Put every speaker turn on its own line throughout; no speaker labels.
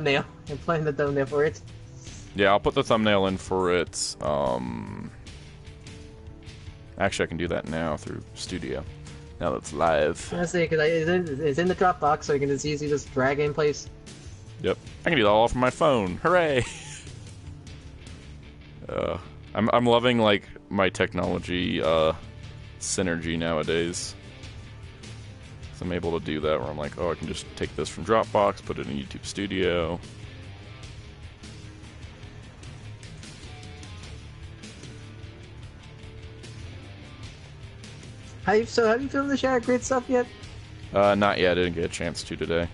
thumbnail. I'm playing the thumbnail for it.
Yeah, I'll put the thumbnail in for it. Actually, I can do that now through Studio. Now that it's live.
I see, because it's in the Dropbox, so you can just easily just drag it in place.
Yep, I can do that all from my phone. Hooray! I'm loving like my technology synergy nowadays. So I'm able to do that where I'm like, oh, I can just take this from Dropbox, put it in YouTube Studio.
Have you filmed the Shattered Grid stuff yet?
Not yet. I didn't get a chance to today.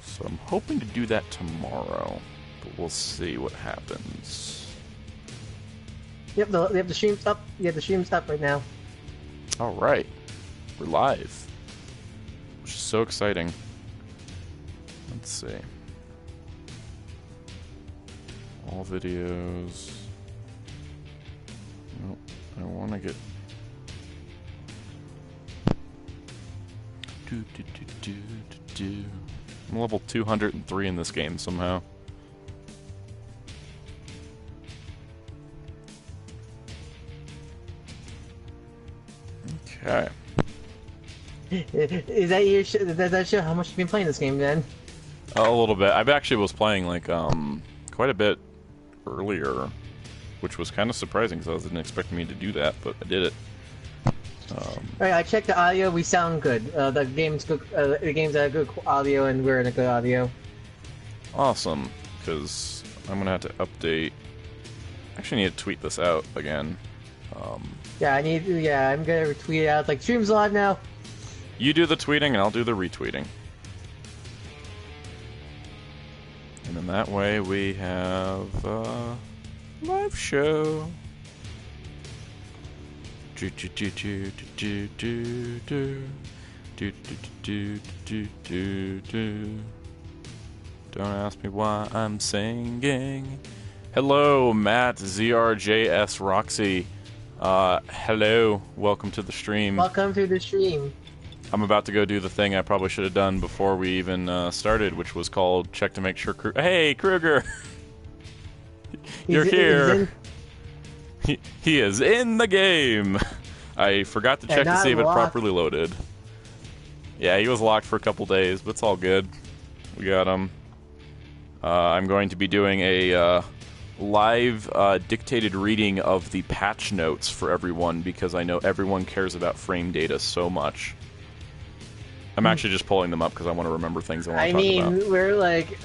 So I'm hoping to do that tomorrow, but we'll see what happens.
Yep, they have the streams up. Yeah, the streams up right now.
All right, we're live, which is so exciting. Let's see. All videos. Nope, I want to get. I'm level 203 in this game somehow. Okay.
Is that your does that show how much you've been playing this game then?
A little bit. I actually was playing like quite a bit earlier, which was kind of surprising because I wasn't expecting me to do that, but I did it.
Alright, I checked the audio. We sound good. The game's good. The game's at good audio, and we're in a good audio.
Awesome, because I'm gonna have to update. Actually, need to tweet this out again.
Yeah, I'm gonna retweet it out. Like, stream's live now.
You do the tweeting, and I'll do the retweeting. And then that way we have a live show. Don't ask me why I'm singing. Hello, Matt, ZRJS, Roxy. Hello, welcome to the stream.
Welcome to the stream.
I'm about to go do the thing I probably should have done before we even started, which was called check to make sure. Hey, Kruger, you're here. He is in the game. I forgot to check to see if it properly loaded. Yeah, he was locked for a couple days, but it's all good. We got him. I'm going to be doing a live dictated reading of the patch notes for everyone because I know everyone cares about frame data so much. I'm actually just pulling them up because I want to remember things I want to talk about.
We're like,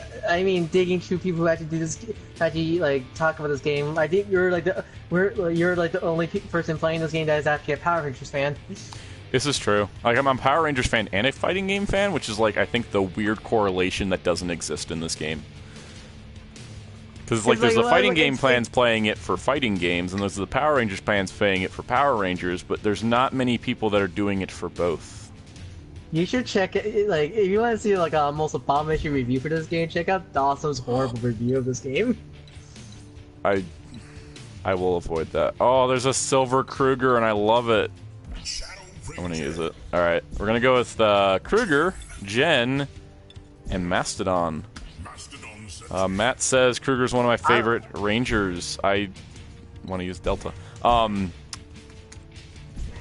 digging through people who actually do this, actually like talk about this game. I think you're like the only person playing this game that is actually a Power Rangers fan.
This is true. Like, I'm a Power Rangers fan and a fighting game fan, which is like I think the weird correlation that doesn't exist in this game. Because like there's the fighting game fans playing it for fighting games, and there's the Power Rangers fans playing it for Power Rangers, but there's not many people that are doing it for both.
You should check it. Like, if you want to see like a most abomination review for this game, check out Dawson's horrible review of this game.
I will avoid that. Oh, there's a silver Kruger, and I love it. I'm gonna use it. All right, we're gonna go with Kruger, Jen, and Mastodon. Matt says Kruger's one of my favorite Rangers. I want to use Delta.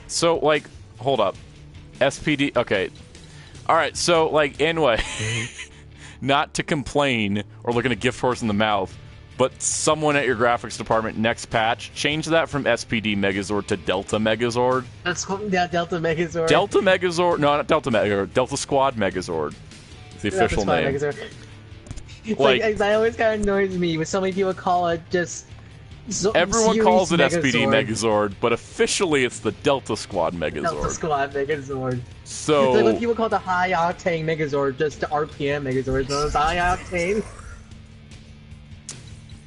So, like, hold up. SPD, okay. Alright, so, like, anyway. Not to complain or look at a gift horse in the mouth, but someone at your graphics department next patch, change that from SPD Megazord to Delta Megazord.
That's Delta Megazord.
Delta Megazord, no, not Delta Megazord, Delta Squad Megazord. It's the official name.
Like, that always kind of annoys me when so many people call it just...
Everyone calls it SPD Megazord, but officially it's the Delta Squad Megazord.
Delta Squad Megazord.
So...
It's like when people call the High Octane Megazord just the RPM Megazord, so it's High Octane.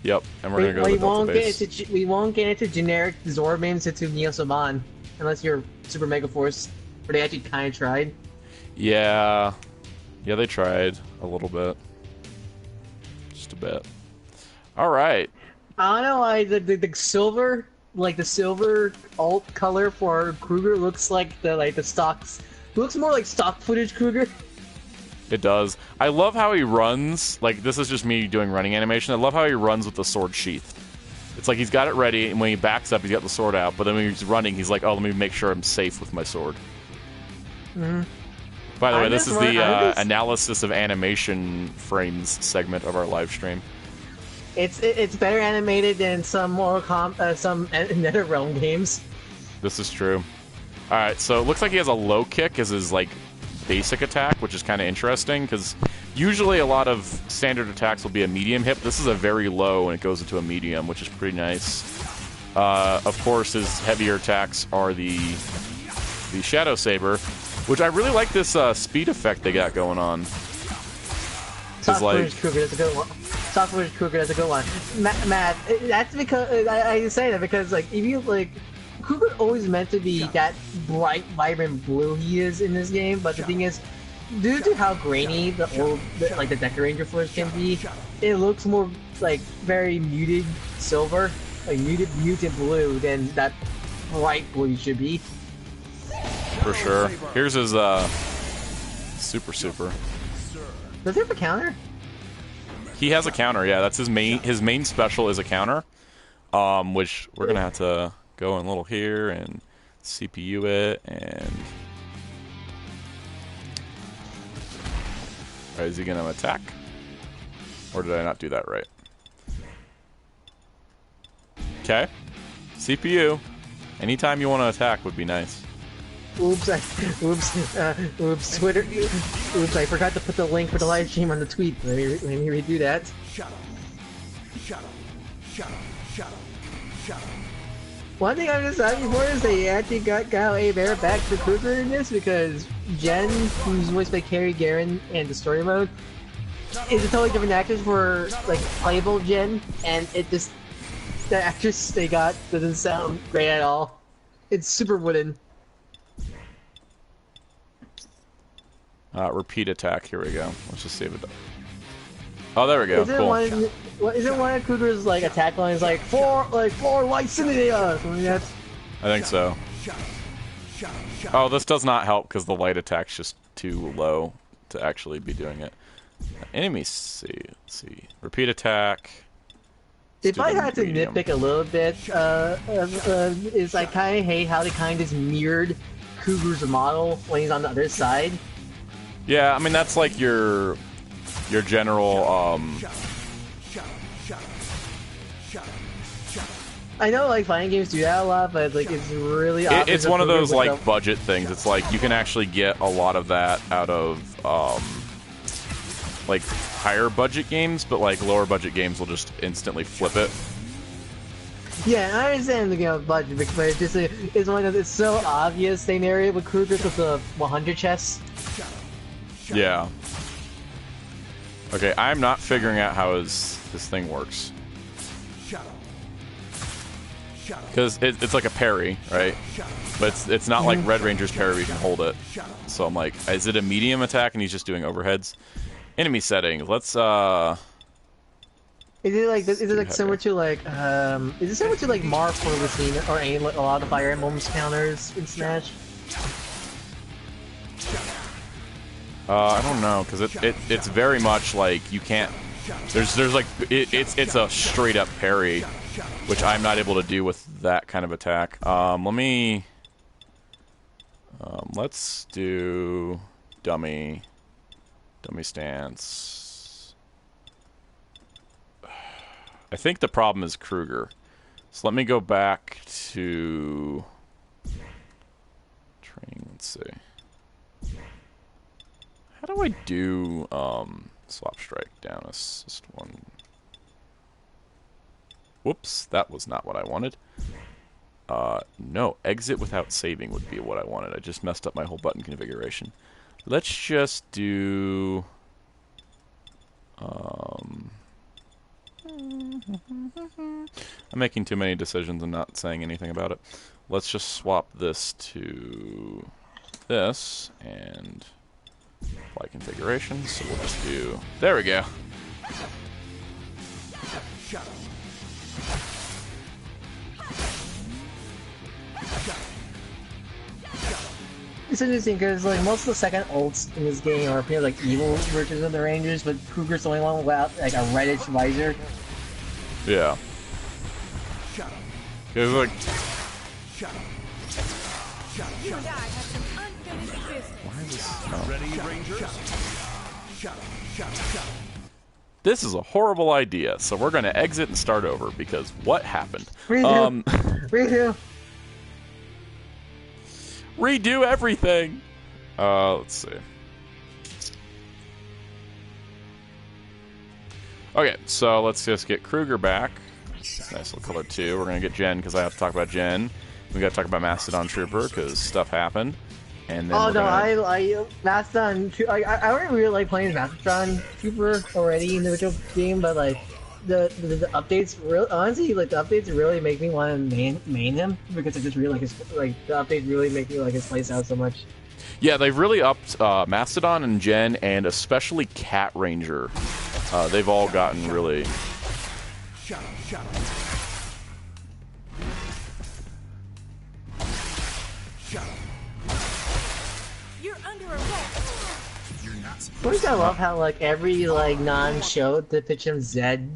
Yep, and we're gonna go to the Delta base.
We won't get into generic Zord names into Neo Saban, unless you're Super Mega Force, where they actually kind of tried.
Yeah. Yeah, they tried a little bit. Just a bit. Alright.
I don't know why the silver, like the silver alt color for Kruger looks like the stocks. It looks more like stock footage Kruger.
It does. I love how he runs. Like, this is just me doing running animation. I love how he runs with the sword sheath. It's like he's got it ready, and when he backs up, he's got the sword out. But then when he's running, he's like, oh, let me make sure I'm safe with my sword.
Mm-hmm.
By the way, this is the analysis of animation frames segment of our live stream.
It's better animated than some some NetherRealm games.
This is true. All right, so it looks like he has a low kick as his like basic attack, which is kind of interesting because usually a lot of standard attacks will be a medium hit. This is a very low, and it goes into a medium, which is pretty nice. Of course, his heavier attacks are the Shadow Saber, which I really like this speed effect they got going on.
Software Cruger, that's a good one. Software Cruger, that's a good one. Matt, that's because I say that because like if you like. Cruger always meant to be that bright, vibrant blue he is in this game, but the thing is, due to how grainy the Deca Ranger Force can be, it looks more like very muted silver, like muted blue than that bright blue should be.
For sure. Here's his super.
Does he have a counter?
He has a counter. Yeah, that's his main. His main special is a counter, which we're gonna have to go in a little here and CPU it and. Right, is he gonna attack? Or did I not do that right? Okay. CPU. Anytime you want to attack would be nice.
Oops, oops, Twitter. Oops, I forgot to put the link for the live stream on the tweet. Let me redo that. Shut up. One thing I'm just happy for is they actually got a bear back to Cruger in this because Jen, who's voiced by Carrie Guerin in the story mode, is a totally different actress for like playable Jen, and it just the actress they got doesn't sound great at all. It's super wooden.
Repeat attack. Here we go. Let's just save it. Oh, there we go. Cool.
Isn't one of Cruger's like attack lines like four lights in the air?
I think so. Oh, this does not help because the light attack's just too low to actually be doing it. Enemies. Let's see. Repeat attack.
If I had to nitpick a little bit, is I kind of hate how they kind of mirrored Cruger's model when he's on the other side.
Yeah, I mean that's like your general.
I know like fighting games do that a lot, but like it's really.
It's one of those like budget things. It's like you can actually get a lot of that out of like higher budget games, but like lower budget games will just instantly flip it.
Yeah, I understand the game budget, but it's just it's one of it's so obvious they narrate with Cruger with the 100 chests.
Yeah. Okay, I'm not figuring out how this thing works. Because it's like a parry, right? But it's not like Red Ranger's parry where you can hold it. So I'm like, is it a medium attack and he's just doing overheads? Enemy settings. Let's
Is it like similar to like is it similar to like Mark where we've seen or a lot of Fire Emblem's counters in Smash?
I don't know because it's very much like you can't. There's like it's a straight up parry, which I'm not able to do with that kind of attack. Let's do dummy stance. I think the problem is Cruger. So let me go back to training. Let's see. How do I do swap strike down assist one? Whoops, that was not what I wanted. No, exit without saving would be what I wanted. I just messed up my whole button configuration. Let's just do I'm making too many decisions and not saying anything about it. Let's just swap this to this and apply configuration. So we'll just do. There we go.
interesting because like most of the second ults in this game are pretty like evil versions of the Rangers, but Cruger's the only one without like a reddish visor.
Yeah. Cause like.
You and I have some unfinished business.
Why is this? No.
Ready, Rangers?
This is a horrible idea, so we're going to exit and start over because what happened?
Redo. Redo.
Redo everything. Let's see. Okay, so let's just get Cruger back. Nice little color too. We're gonna get Jen because I have to talk about Jen. We got to talk about Mastodon Trooper because stuff happened. And then
I Mastodon. I already really like playing Mastodon Trooper already in the original game, but like the updates really honestly like the updates really make me want to main him because I just really like his the updates really make me like his playstyle so much.
Yeah, they've really upped Mastodon and Jen and especially Cat Ranger. They've all gotten really.
You're under arrest.
First, I love how like every like non-show depiction Zed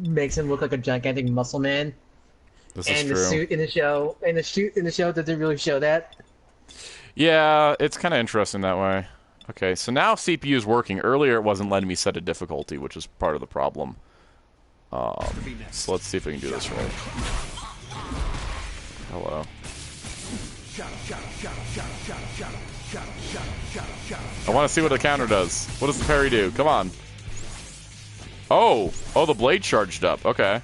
makes him look like a gigantic muscle man.
This
and
is
the
true.
suit in the show, doesn't really show that.
Yeah, it's kind of interesting that way. Okay, so now CPU is working. Earlier, it wasn't letting me set a difficulty, which is part of the problem. So let's see if we can do this right. Hello. I want to see what the counter does. What does the parry do? Come on. Oh, the blade charged up. Okay.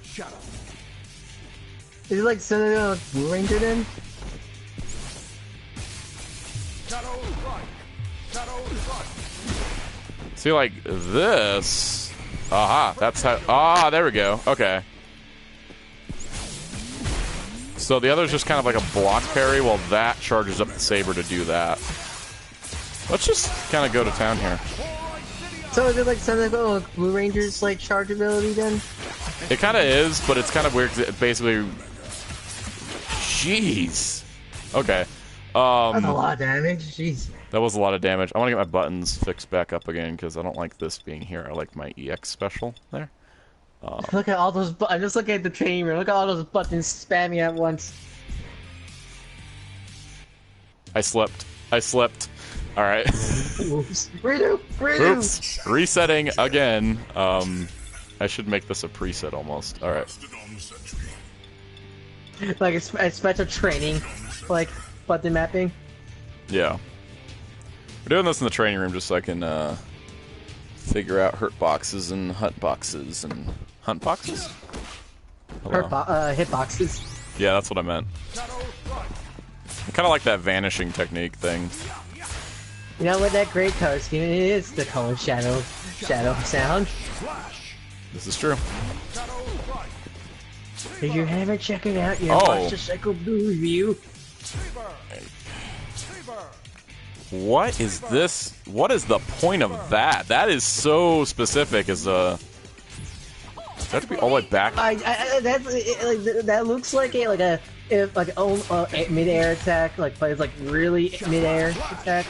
Is it like sending a Blue Ranger then?
See, like this. Aha, that's how. Ah, there we go. Okay. So the other's just kind of like a block parry, while that charges up the saber to do that. Let's just kind of go to town here.
So is it like something like Blue Ranger's like charge ability then?
It kind of is, but it's kind of weird 'cause it basically. Jeez. Okay.
That's a lot of damage. Jeez.
That was a lot of damage. I want to get my buttons fixed back up again because I don't like this being here. I like my EX special there.
Look at all those. I'm just looking at the training room. Look at all those buttons spamming at once.
I slipped. All right.
Oops. Redo.
Oops. Resetting again. I should make this a preset almost. All right.
Like a special training, like button mapping.
Yeah. We're doing this in the training room just so I can figure out hurt boxes and hunt boxes and hunt boxes.
Hit boxes.
Yeah, that's what I meant. I kind of like that vanishing technique thing.
You know what that great color scheme is? The color shadow sound.
This is true.
Did you ever check it out? You watch the Psycho Blue review.
What is this? What is the point of that? That is so specific. As a, does that have to be all the way back?
That looks like a mid-air attack, but it's like really mid-air attack.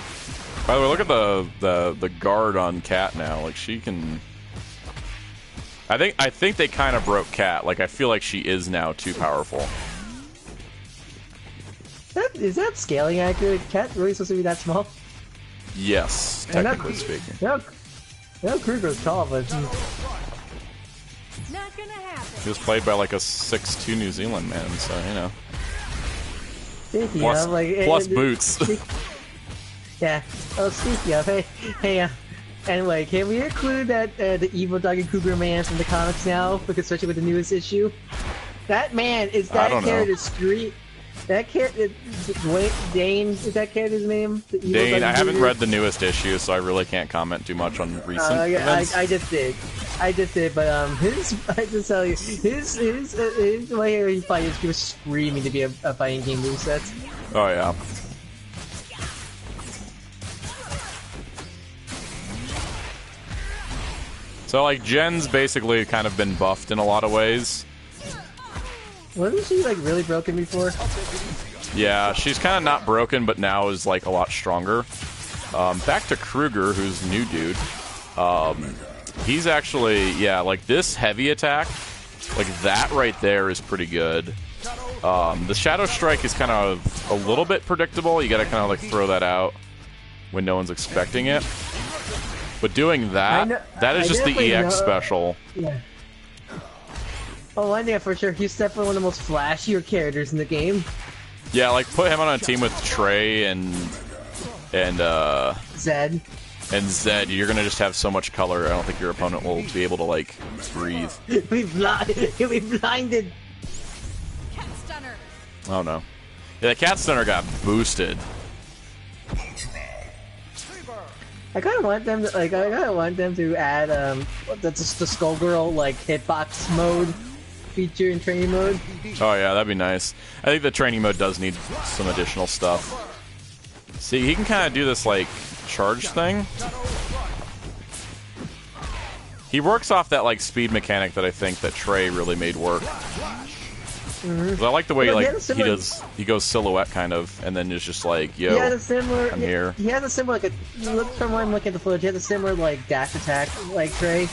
By the way, look at the guard on Cat now. Like she can. I think they kind of broke Cat. Like I feel like she is now too powerful.
Is that scaling accurate? Cat really supposed to be that small?
Yes, technically speaking.
Yeah, Kruger's tall, but
Not gonna happen.
He was played by like a 6'2" New Zealand man, so you know. Plus boots.
Yeah. Oh, speaking of, hey. Anyway, can we include that the evil Duggan Kruger man from the comics now? Because especially with the newest issue, that man is that character's street. That character, Dane, is that character's name?
Dane, I haven't read the newest issue, so I really can't comment too much on recent events.
I just did, but I just tell you, his way he fights, he was screaming to be a fighting game moveset.
Oh yeah. So like Jen's basically kind of been buffed in a lot of ways.
Wasn't she like really broken before?
Yeah, she's kind of not broken, but now is like a lot stronger. Back to Cruger, who's new dude. He's actually, yeah, like this heavy attack, like that right there is pretty good. The Shadow Strike is kind of a little bit predictable. You gotta kind of like throw that out when no one's expecting it. But doing that, that is just the EX special.
Yeah. Oh, I know for sure. He's definitely one of the most flashier characters in the game.
Yeah, like put him on a team with Trey and
Zed.
And Zed, you're gonna just have so much color. I don't think your opponent will be able to like breathe.
He'll be blinded.
Cat stunner.
Oh no. Yeah, the Cat Stunner got boosted.
I kind of want them to, like, add the Skullgirl like hitbox mode feature in training mode.
Oh yeah, that'd be nice. I think the training mode does need some additional stuff. See, he can kind of do this like charge thing. He works off that like speed mechanic that I think that Trey really made work. I like the way he goes silhouette kind of, and then it's just like, yo, I'm here.
He has a similar, like, look from when I'm looking at the footage, he has a similar, like, dash attack, like Trey.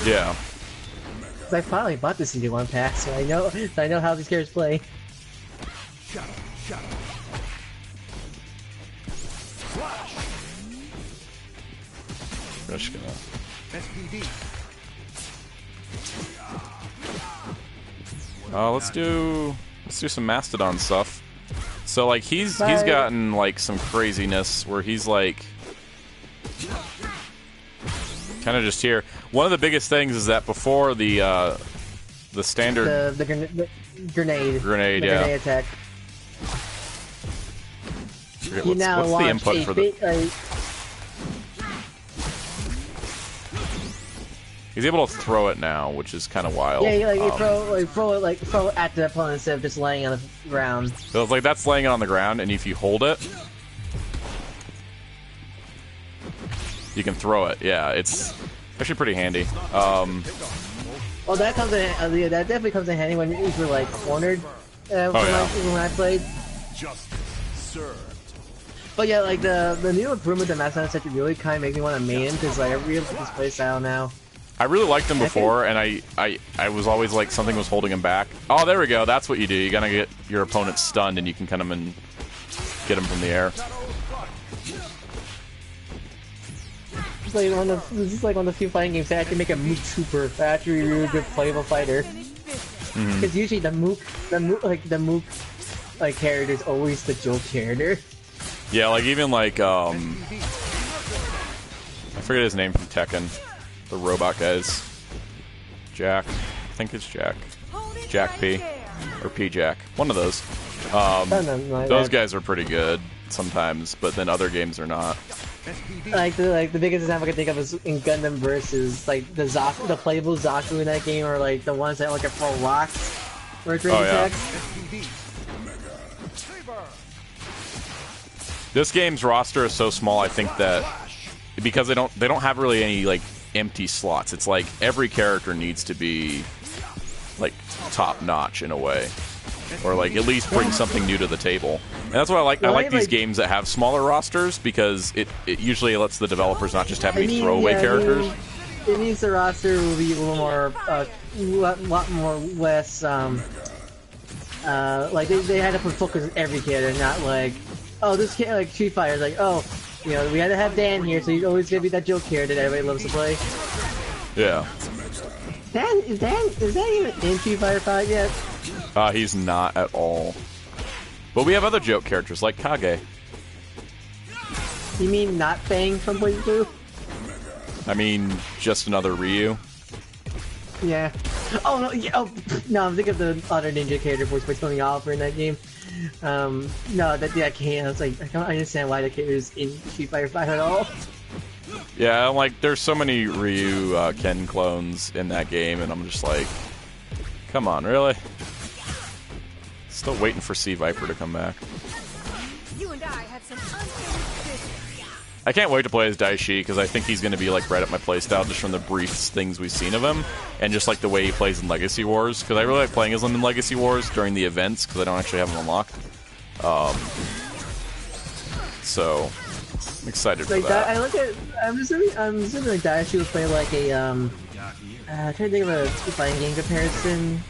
Yeah.
I finally bought this into one pack, so I know how these characters play.
Just gonna... let's do some Mastodon stuff. So like he's gotten like some craziness where he's like kind of just here. One of the biggest things is that before the standard
the grenade
yeah,
attack.
What's the input for the? He's able to throw it now, which is kind of wild.
Yeah, you throw it at the opponent instead of just laying on the ground.
So it's like that's laying it on the ground, and if you hold it, you can throw it. Yeah, it's actually pretty handy.
Well, that comes in. That definitely comes in handy when you're like cornered. When I played. Just served. But yeah, like the new improvement that Mastodon Center really kind of makes me want to main because like I really like this playstyle now.
I really liked him before, and I was always like something was holding him back. Oh, there we go. That's what you do. You gotta get your opponent stunned, and you can kind of get him from the air.
This is like one of the few fighting games that actually make a Mook Trooper actually a really good playable fighter. Because usually the Mook character is always the joke character.
Yeah, like even like I forget his name from Tekken. The robot guys. Jack. I think it's Jack. Jack P. Or P Jack. One of those. Those guys are pretty good sometimes, but then other games are not.
Like the biggest example I can think of is in Gundam versus like the playable Zaku in that game, or like the ones that like are throw rocks or attacks.
This game's roster is so small, I think that because they don't have really any like empty slots. It's like every character needs to be like top notch in a way, or like at least bring something new to the table. And that's what I like. I like these games that have smaller rosters because it usually lets the developers not just have any throwaway characters.
It means the roster will be a little more, lot more less. Like they had to put focus on every character, not like, oh, this kid like Street Fighter, like, oh, you know, we had to have Dan here, so he's always gonna be that joke character that everybody loves to play.
Yeah.
Is Dan even in Street Fighter 5 yet?
He's not at all. But we have other joke characters like Kage.
You mean not Fang from Point 2?
I mean, just another Ryu.
Yeah. Oh no! Yeah, oh no! I'm thinking of the other ninja character voice by Tony Oliver in that game. No, I can't. I was like, I don't understand why the character is in Street Fighter 5 at all.
Yeah, I'm like, there's so many Ryu Ken clones in that game, and I'm just like, come on, really? Still waiting for Sea Viper to come back.
You and I have some unfinished business.
I can't wait to play as Daishi because I think he's going to be like right up my playstyle just from the brief things we've seen of him, and just like the way he plays in Legacy Wars. Because I really like playing as him in Legacy Wars during the events because I don't actually have him unlocked. So I'm excited for
Like
that.
I'm assuming like Daishi was playing like a I'm trying to think of a fighting game comparison.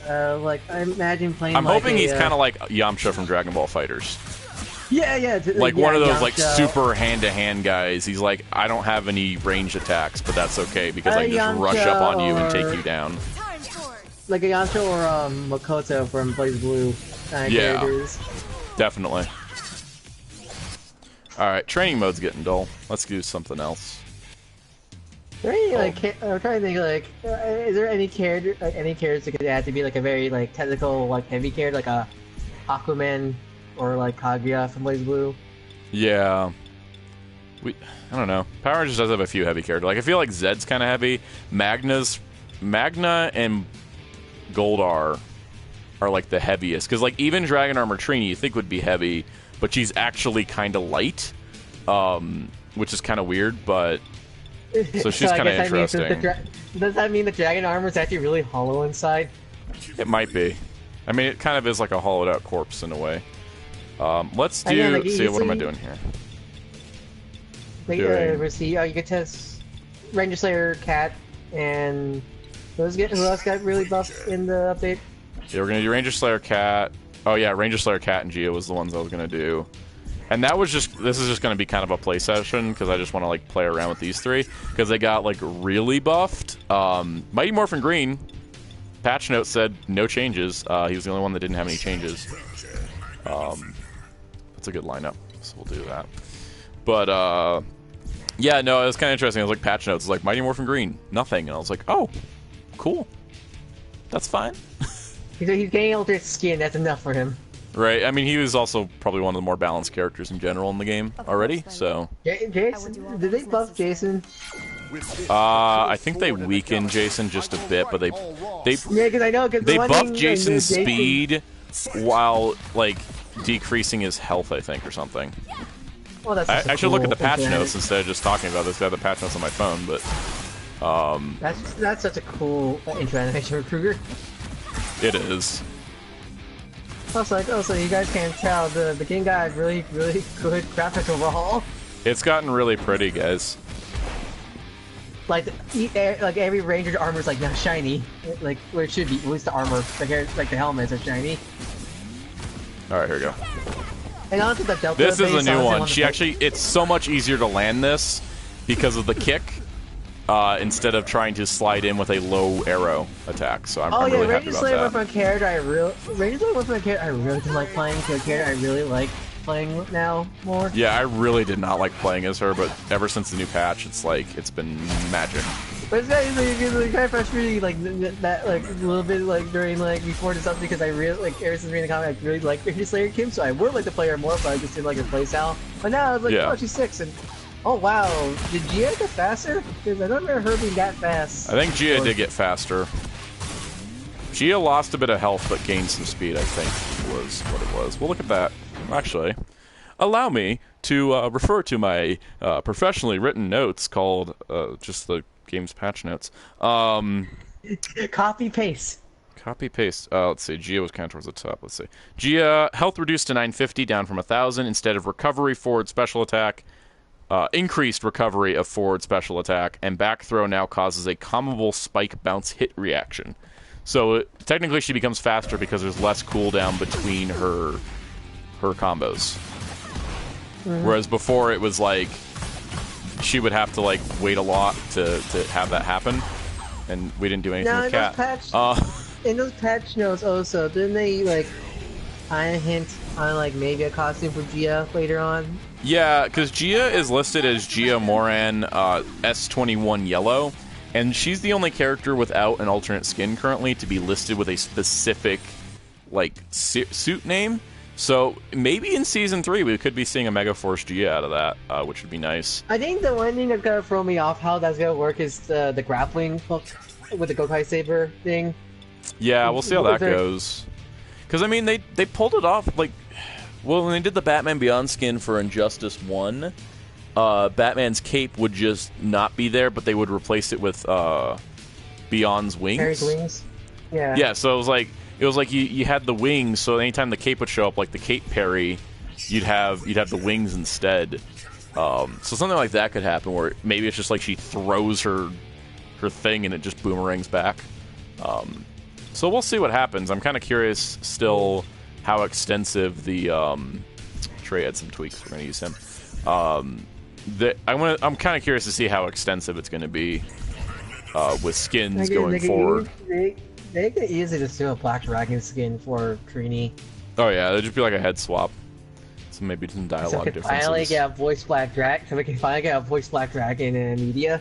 Like I imagine playing.
I'm hoping he's kind
of
of like Yamcha from Dragon Ball Fighters.
Yeah.
Like one of those like
Yamcha.
super hand-to-hand guys. He's like, I don't have any ranged attacks, but that's okay because I can just rush
Yamcha
up on you and
or-
take you down.
Time for it.
Like a Yamcha or Makoto from Blaze Blue kind of
Yeah.
characters.
Definitely. Alright, training mode's getting dull. Let's do something else.
Is there any, I'm trying to think like, is there any character that could add to be like a very like technical like heavy character like a Aquaman or like Kaguya from Blaze Blue?
Yeah. I don't know. Power Rangers does have a few heavy characters. Like I feel like Zed's kind of heavy. Magna and Goldar are like the heaviest because like even Dragon Armor Trini you think would be heavy, but she's actually kind of light, which is kind of weird. But so she's
I
kind of
guess that means
interesting.
does that mean the Dragon Armor is actually really hollow inside?
It might be. I mean, it kind of is like a hollowed out corpse in a way. Let's do.
Again, like,
see, what am I doing here?
Like,
Doing-
you could test Ranger Slayer, Cat, and who else got really buffed in the update?
Yeah, we're gonna do Ranger Slayer, Cat. Oh yeah, Ranger Slayer, Cat, and Gia was the ones I was gonna do. And that was just. This is just gonna be kind of a play session because I just want to like play around with these three because they got like really buffed. Mighty Morphin Green. Patch note said no changes. He was the only one that didn't have any changes. That's a good lineup, so we'll do that. But yeah, no, it was kind of interesting. I was like, patch notes, it's like Mighty Morphin Green, nothing, and I was like, oh, cool, that's fine.
He's getting alternate skin. That's enough for him.
Right? I mean, he was also probably one of the more balanced characters in general in the game already. So
Jason, did they buff Jason?
I think they weakened Jason just a bit, but they
Yeah, because I know
they buffed Jason's speed while like decreasing his health, I think, or something.
Well, that's
I should look at the patch notes instead of just talking about this. I have the patch notes on my phone, but
That's such a cool intro animation for Kruger.
it is.
I was like, oh, so you guys can't tell the game got really good graphics overhaul.
It's gotten really pretty, guys.
Like every Ranger armor is like now shiny, like where it should be. At least the armor, like the helmets are shiny.
All right, here we go.
And honestly, the Delta.
This is a
base,
new
honestly,
one.
on the
She
back-
actually, it's so much easier to land this because of the kick instead of trying to slide in with a low arrow attack. So I'm really happy
Ranger
about
Slayer
that.
went from a character I really didn't like playing to a character I really like playing now more.
Yeah, I really did not like playing as her, but ever since the new patch, it's like it's been magic.
But it's kind of frustrating, like that, like a little bit, like during like before this update, because I really like ever since reading the comic, I really like Ranger Slayer Kim, so I would like to play her more, but I just didn't like her playstyle. But now it's like,
Yeah.
oh, she's 6, and oh wow, did Gia get faster? Because I don't remember her being that fast.
I think Gia did get faster. Gia lost a bit of health, but gained some speed, I think, was what it was. We'll look at that. Actually, allow me to refer to my professionally written notes called just the game's patch notes.
Copy paste.
Copy paste. Let's see. Gia was kind of towards the top. Let's see. Gia health reduced to 950, down from 1,000. Instead of recovery, forward special attack. Increased recovery of forward special attack, and back throw now causes a combable spike bounce hit reaction. So technically, she becomes faster because there's less cooldown between her combos. Whereas before, it was like she would have to like wait a lot to have that happen, and we didn't do anything with Cat.
In those patch notes also, didn't they like kind of hint on like maybe a costume for Gia later on?
Yeah, because Gia is listed as Gia Moran S21 Yellow, and she's the only character without an alternate skin currently to be listed with a specific like suit name. So maybe in Season 3 we could be seeing a Megaforce Gia out of that, which would be nice.
I think the one thing that's gonna throw me off how that's gonna work is the grappling hook with the Gokai Saber thing.
Yeah, we'll see how that goes. Because, I mean, they pulled it off, like... Well, when they did the Batman Beyond skin for Injustice 1, Batman's cape would just not be there, but they would replace it with Beyond's wings.
Harry's wings? Yeah.
Yeah, so it it was like you had the wings, so anytime the cape would show up, like the cape parry, you'd have the wings instead. So something like that could happen, where maybe it's just like she throws her thing and it just boomerangs back. So we'll see what happens. I'm kind of curious still how extensive the Trey had some tweaks. We're gonna use him. I'm kind of curious to see how extensive it's going to be with skins going forward.
They could easily just do a Black Dragon skin for Trini.
Oh yeah, it'd just be like a head swap. So maybe some dialogue differences.
Finally get a voice Black Dragon. So we can finally get a voice Black Dragon in media.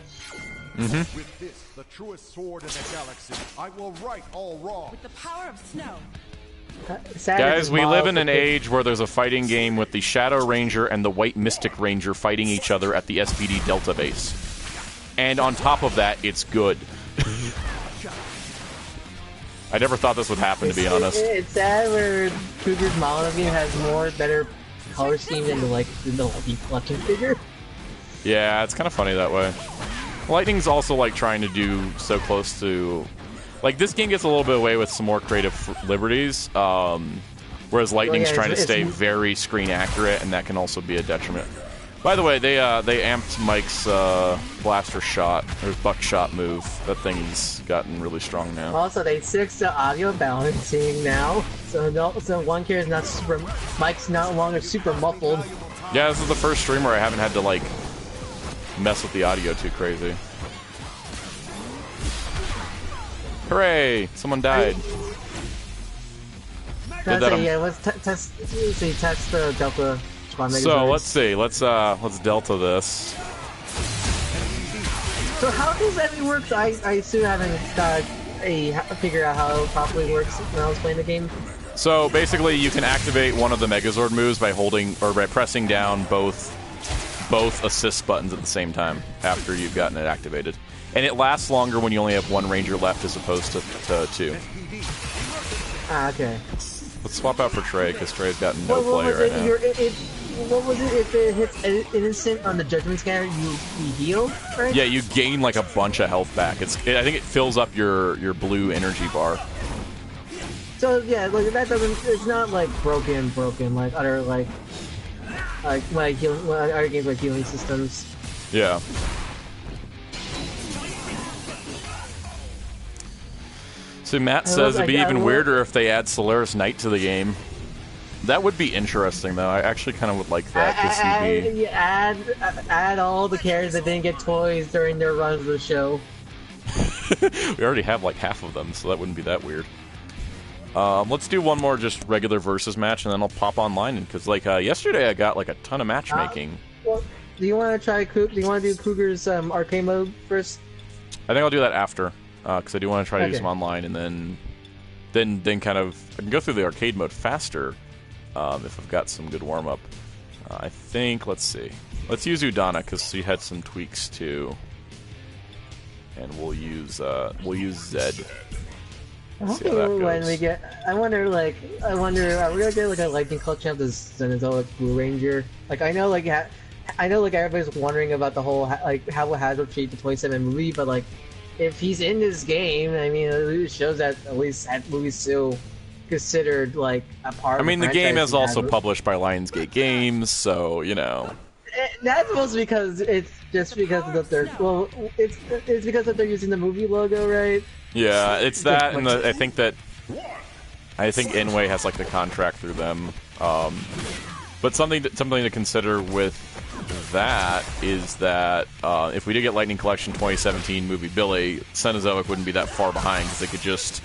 Mm-hmm.
With this, the truest sword in the galaxy, I will right all wrong.
With the power of snow.
Guys, we live in an age where there's a fighting game with the Shadow Ranger and the White Mystic Ranger fighting each other at the SPD Delta base. And on top of that, it's good. I never thought this would happen, to be honest.
It's sad where Cruger's model game has better color scheme than the Lightning Collection figure.
Yeah, it's kind of funny that way. Lightning's also like trying to do so close to... Like, this game gets a little bit away with some more creative liberties, whereas Lightning's trying to stay very screen accurate, and that can also be a detriment. By the way, they amped Mike's blaster shot, or buckshot move. That thing's gotten really strong now.
Also, they fixed the audio balancing now, so one character is not super. Mike's no longer super muffled.
Yeah, this is the first stream where I haven't had to like mess with the audio too crazy. Hooray! Someone died.
Yeah, let's test the Delta.
So let's see. Let's Delta this.
So how does that work? I still haven't figured out how it properly works when I was playing the game.
So basically, you can activate one of the Megazord moves by holding or by pressing down both assist buttons at the same time after you've gotten it activated. And it lasts longer when you only have one Ranger left as opposed to two.
Ah, okay.
Let's swap out for Trey, because Trey's got no play right now.
What was it? If it hits instant on the Judgment Scanner, you heal, right?
Yeah, you gain like a bunch of health back. I think it fills up your blue energy bar.
So yeah, like that doesn't. It's not like broken like other like other games like healing systems.
Yeah. So Matt says it'd be even weirder if they add Solaris Knight to the game. That would be interesting, though. I actually kind of would like that to see.
Add all the characters that didn't get toys during their runs of the show.
We already have like half of them, so that wouldn't be that weird. Let's do one more just regular versus match, and then I'll pop online. Because like yesterday, I got like a ton of matchmaking.
Well, do you want to try? Do you want to do Cruger's arcade mode first?
I think I'll do that after, because I do want to try to do some online, and then kind of I can go through the arcade mode faster. If I've got some good warm-up. I think, let's see. Let's use Udana, because she had some tweaks, too. And we'll use Zed.
When we get... I wonder, are we gonna get, like, a Lightning Collection of the Xenozoic Blue Ranger? Like, I know, everybody's wondering about the whole, like, how Hasbro treat the 27 movie, but, like, if he's in this game, I mean, it shows that at least that movie's still considered like a part.
I mean, the game is also published by Lionsgate Games, so you know.
That's mostly because it's just because of it's because that they're using the movie logo, right?
Yeah, it's that, and I think Inway has like the contract through them. But something to consider with that is that if we did get Lightning Collection 2017 movie Billy, Cenozoic wouldn't be that far behind because they could just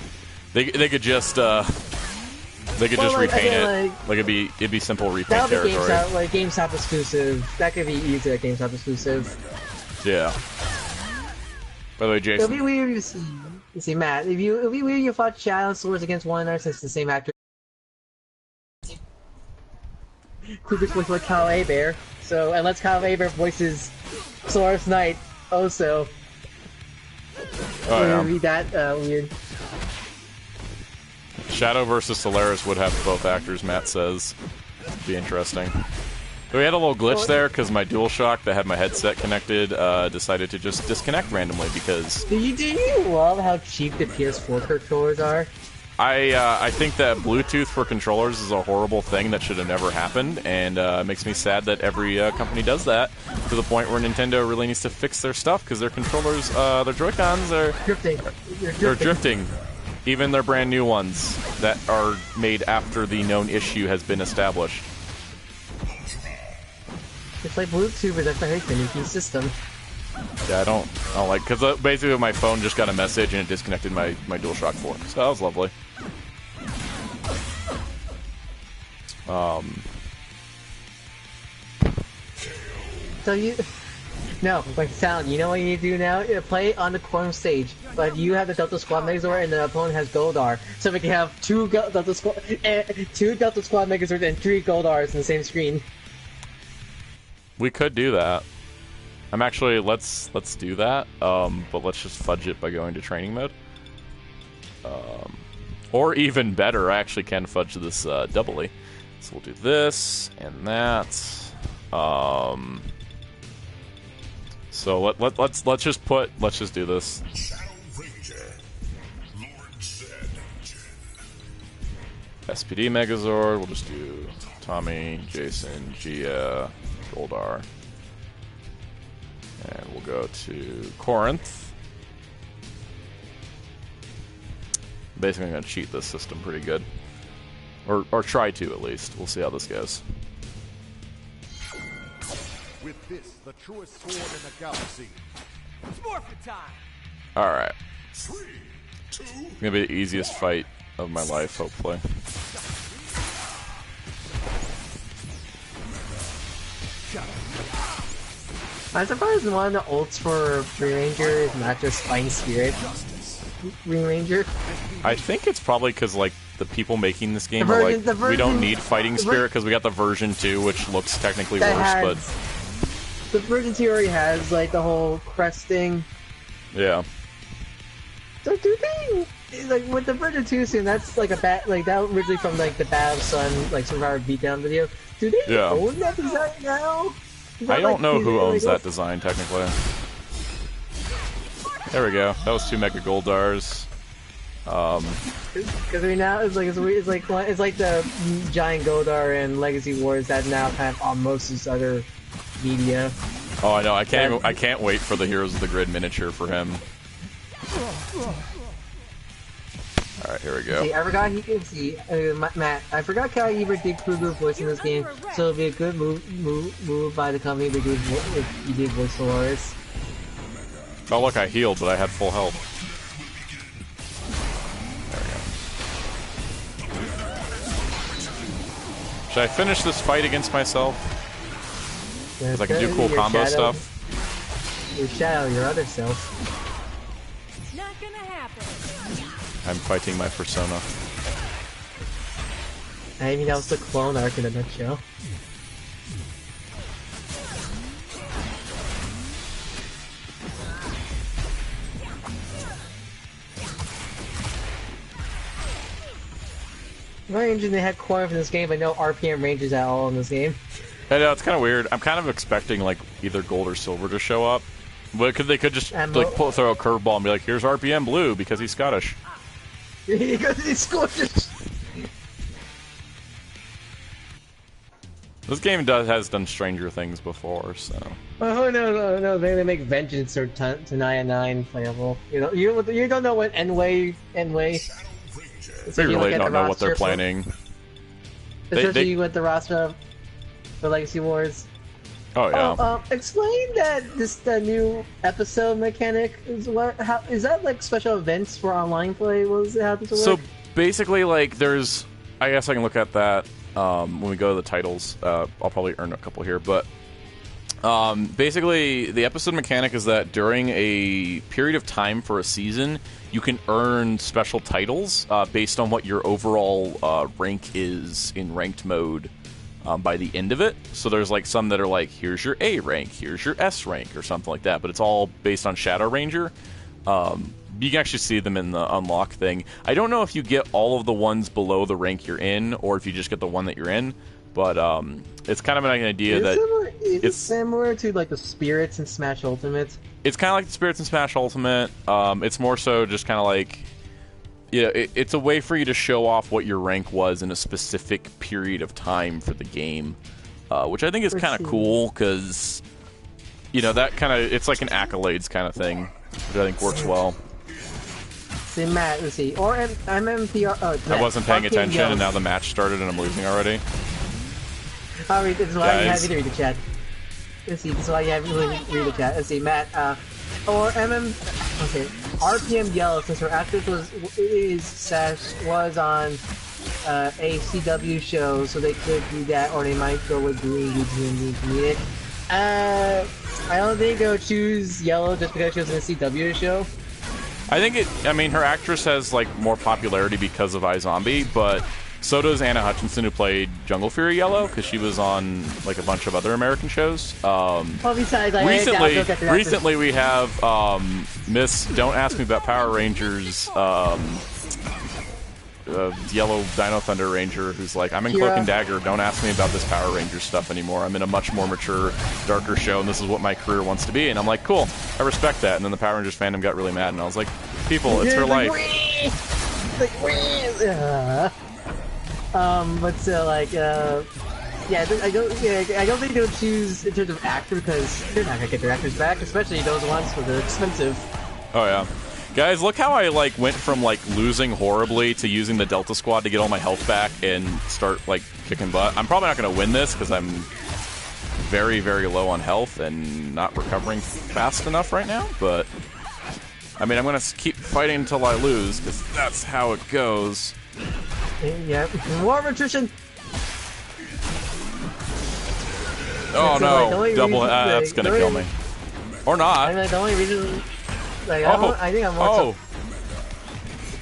repaint it. Like it'd be simple repaint territory.
GameStop exclusive. That could be easy at GameStop exclusive.
Yeah. By the way, Jason.
It'll be weird you see, Matt. It'd be weird you fought Shadow Swords against one another since the same actor. Cruger's voiced like Kyle Abear. So unless Kyle Abear voices Solaris Knight also.
Oh, yeah.
It would be that weird.
Shadow versus Solaris would have both actors, Matt says. Be interesting. We had a little glitch there because my DualShock that had my headset connected decided to just disconnect randomly because...
Do you love how cheap the PS4 controllers are?
I think that Bluetooth for controllers is a horrible thing that should have never happened, and it makes me sad that every company does that, to the point where Nintendo really needs to fix their stuff, because their controllers, their Joy-Cons are... They're drifting. Even their brand new ones that are made after the known issue has been established.
It's like Bluetooth, but that's a finicky system.
Yeah, I don't like, because basically my phone just got a message and it disconnected my DualShock 4, so that was lovely.
So no, like Sound, you know what you need to do now? Play on the corner stage, but you have the Delta Squad Megazord and the opponent has Goldar, so we can have two Delta Squad Megazords and 3 Goldars in the same screen.
We could do that. I'm actually, let's do that, but let's just fudge it by going to training mode. Or even better, I actually can fudge this doubly. So we'll do this and that. So let's just do this. SPD Megazord, we'll just do Tommy, Jason, Gia, Goldar. And we'll go to Corinth. Basically, I'm going to cheat this system pretty good. Or try to, at least. We'll see how this goes.
With this, the truest sword in the galaxy.
It's morphin' time.
Alright. It's going to be the easiest fight of my life, hopefully.
I'm surprised one of the ults for Green Ranger is not just Fighting Spirit Green Ranger.
I think it's probably because, like, the people making this game are like, we don't need Fighting Spirit because we got the version 2, which looks technically worse, but...
The version 2 already has, like, the whole cresting.
Yeah.
So do they... Like, with the version 2 soon, that's like a like, that originally from, like, the Battle Sun, like, Survivor Beatdown video. Do they own that design now?
I don't know who owns that design, technically. There we go. That was 2 Mega Goldars.
Because right now it's like the Giant Goldar and Legacy Wars that now have almost this other media.
Oh, I know. I can't wait for the Heroes of the Grid miniature for him. All right, here we go.
See, I forgot he can see Matt. I forgot Kai Ebert did Kruger voice in this game, so it'll be a good move by the company to do if you did voice Solaris.
Oh look, I healed, but I had full health. There we go. Should I finish this fight against myself? Because I can do cool combo stuff.
Your shadow, your other self.
Not gonna happen.
I'm fighting my persona.
I mean, that was the clone arc in a nutshell. Very interesting they had Corinth in this game, but no RPM ranges at all in this game.
I know, it's kind of weird. I'm kind of expecting, like, either gold or silver to show up. But they could just, like, throw a curveball and be like, here's RPM blue, because he's Scottish.
Because he's Scottish!
This game has done stranger things before, so...
Oh, no. They make Vengeance or Tanaya 9 playable. You don't know what N-Way...
They really don't know what they're planning.
Especially with the roster for Legacy Wars.
Oh yeah.
Explain that the new episode mechanic is is that like special events for online play? How does it work?
So basically, like, there's, I guess I can look at that when we go to the titles. I'll probably earn a couple here, but basically the episode mechanic is that during a period of time for a season, you can earn special titles based on what your overall rank is in ranked mode by the end of it. So there's like some that are like, here's your A rank, here's your S rank, or something like that, but it's all based on Shadow Ranger. You can actually see them in the unlock thing. I don't know if you get all of the ones below the rank you're in, or if you just get the one that you're in, but it's kind of an idea that...
It's similar to like the Spirits in Smash Ultimate.
It's kind of like the Spirits in Smash Ultimate. It's more so just kind of like... Yeah, it's a way for you to show off what your rank was in a specific period of time for the game, which I think is kind of cool because, you know, that kind of, it's like an accolades kind of thing, which I think works well.
See, Matt, let's see. Or MMPR. Oh,
I wasn't paying attention,
yells.
and now the match started, and I'm losing already.
I'll read, this is why you have me to read the chat. Let's see, this is why you have me to read the chat. Let's see, Matt, or okay, RPM yells since her actress was on a CW show, so they could do that, or they might go with doing YouTube comedic. I don't think they'll choose Yellow just because she was in a CW show.
I think I mean, her actress has, like, more popularity because of iZombie, but so does Anna Hutchinson, who played Jungle Fury Yellow, because she was on, like, a bunch of other American shows.
Besides,
recently we have Miss Don't Ask Me About Power Rangers, Yellow Dino Thunder Ranger, who's like, I'm in Cloak and Dagger, don't ask me about this Power Rangers stuff anymore. I'm in a much more mature, darker show, and this is what my career wants to be. And I'm like, cool, I respect that. And then the Power Rangers fandom got really mad, and I was like, people, it's her life.
But still, like, yeah, I don't think they'll choose in terms of actor because they're not gonna get their actors back, especially those ones who are expensive.
Oh yeah, guys, look how I like went from like losing horribly to using the Delta Squad to get all my health back and start like kicking butt. I'm probably not gonna win this because I'm very, very low on health and not recovering fast enough right now. But I mean, I'm gonna keep fighting until I lose because that's how it goes.
Yeah, war of attrition.
Oh no,
like,
double. That's gonna kill me, or not.
I mean, like, the only reason, like, I think I'm more.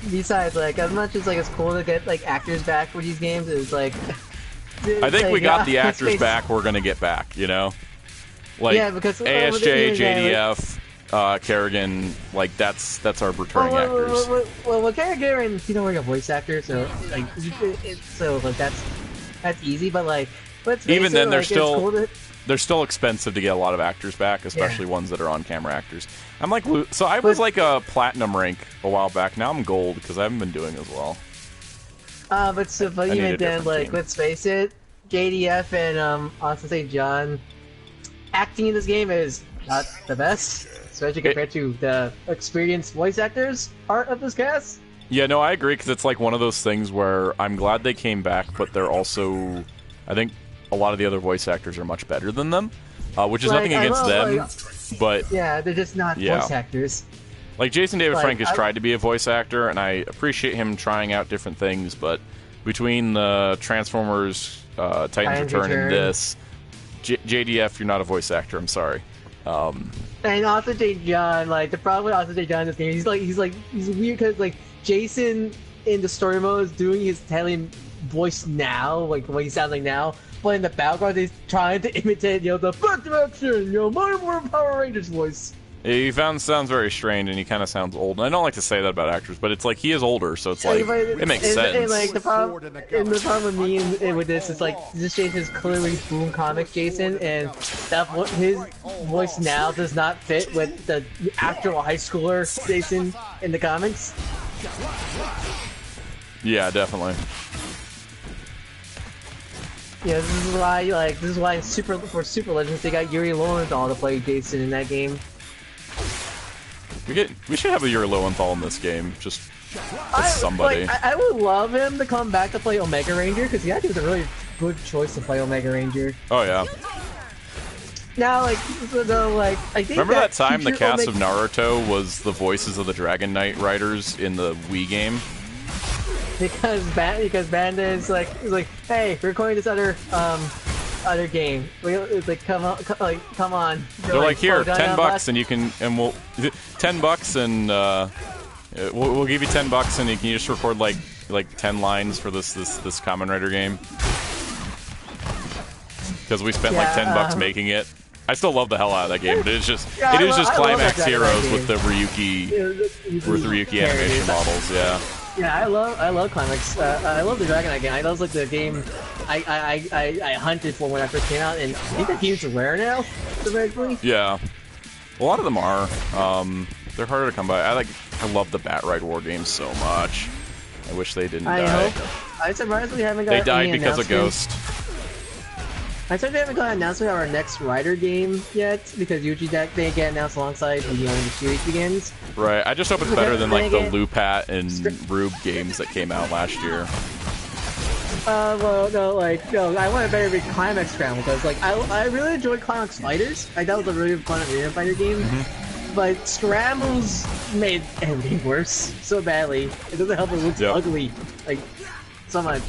Besides, like, as much as like it's cool to get like actors back for these games, is like.
I think we got the actors back. We're gonna get back. You know, like
yeah, because
ASJ, JDF. Kerrigan, like that's our returning actors.
Well, Kerrigan, you know, we're a voice actor, so like, that's easy. But like,
even then,
like,
they're still expensive to get a lot of actors back, especially ones that are on-camera actors. I'm like, so I was like a platinum rank a while back. Now I'm gold because I haven't been doing as well.
But even then, like, team. Let's face it, JDF and Austin St. John acting in this game is not the best. Especially compared to the experienced voice actors part of this cast.
Yeah, no, I agree, because it's like one of those things where I'm glad they came back, but they're also, I think a lot of the other voice actors are much better than them, which is nothing against them, but...
Yeah, they're just not voice actors.
Like, Jason David Frank has tried to be a voice actor, and I appreciate him trying out different things, but between the Transformers, Titans Return, and this, JDF, you're not a voice actor, I'm sorry.
And Austin St. John, like, the problem with Austin St. John in this game, he's weird because, like, Jason in the story mode is doing his Italian voice now, like, what he sounds like now, but in the background, he's trying to imitate, you know, the back direction, you know, Mighty Morphin Power Rangers voice.
He sounds very strained, and he kind of sounds old. And I don't like to say that about actors, but it's like he is older, so it's like it makes sense.
And like the problem with me and with this is like this Jason is clearly Boom Comics Jason, and that his voice now does not fit with the actual high schooler Jason in the comics.
Yeah, definitely.
Yeah, this is why for Super Legends they got Yuri Lowenthal to play Jason in that game.
We should have a Yuri Lowenthal in this game, just somebody.
Like, I would love him to come back to play Omega Ranger, because he actually was a really good choice to play Omega Ranger.
Oh yeah.
Now, like, I think
remember that time the cast of Naruto was the voices of the Dragon Knight riders in the Wii game?
Because Banda is like, hey, we're recording this other game. It's like, come on.
They're like, here, $10 and you can, and we'll, $10 and we'll give you $10 and you can just record like 10 lines for this Kamen Rider game. Because we spent like $10 making it. I still love the hell out of that game, but it's just Climax Heroes with the Ryuki animation models. Yeah.
Yeah, I love Climax. I love the Dragon Knight game. I was like the game I hunted for when I first came out, and I think the games are rare now, eventually.
Yeah, a lot of them are. They're harder to come by. I love the Bat Ride War games so much. I wish they didn't
I
die.
hope. I'm surprised we haven't got
They died
any
because of
announcements.
Ghost.
I'm surprised we haven't got an announcement of our next Rider game yet, because usually they get announced alongside when the series begins.
Right, I just hope it's better than like the
Again,
Lupat and Rube games that came out last year.
Well, no, I want a better big Climax Scramble, because, like, I really enjoyed Climax Fighters. I thought it was a really fun arena fighter game. But Scrambles made everything worse so badly. It doesn't help it looks ugly, like, so much.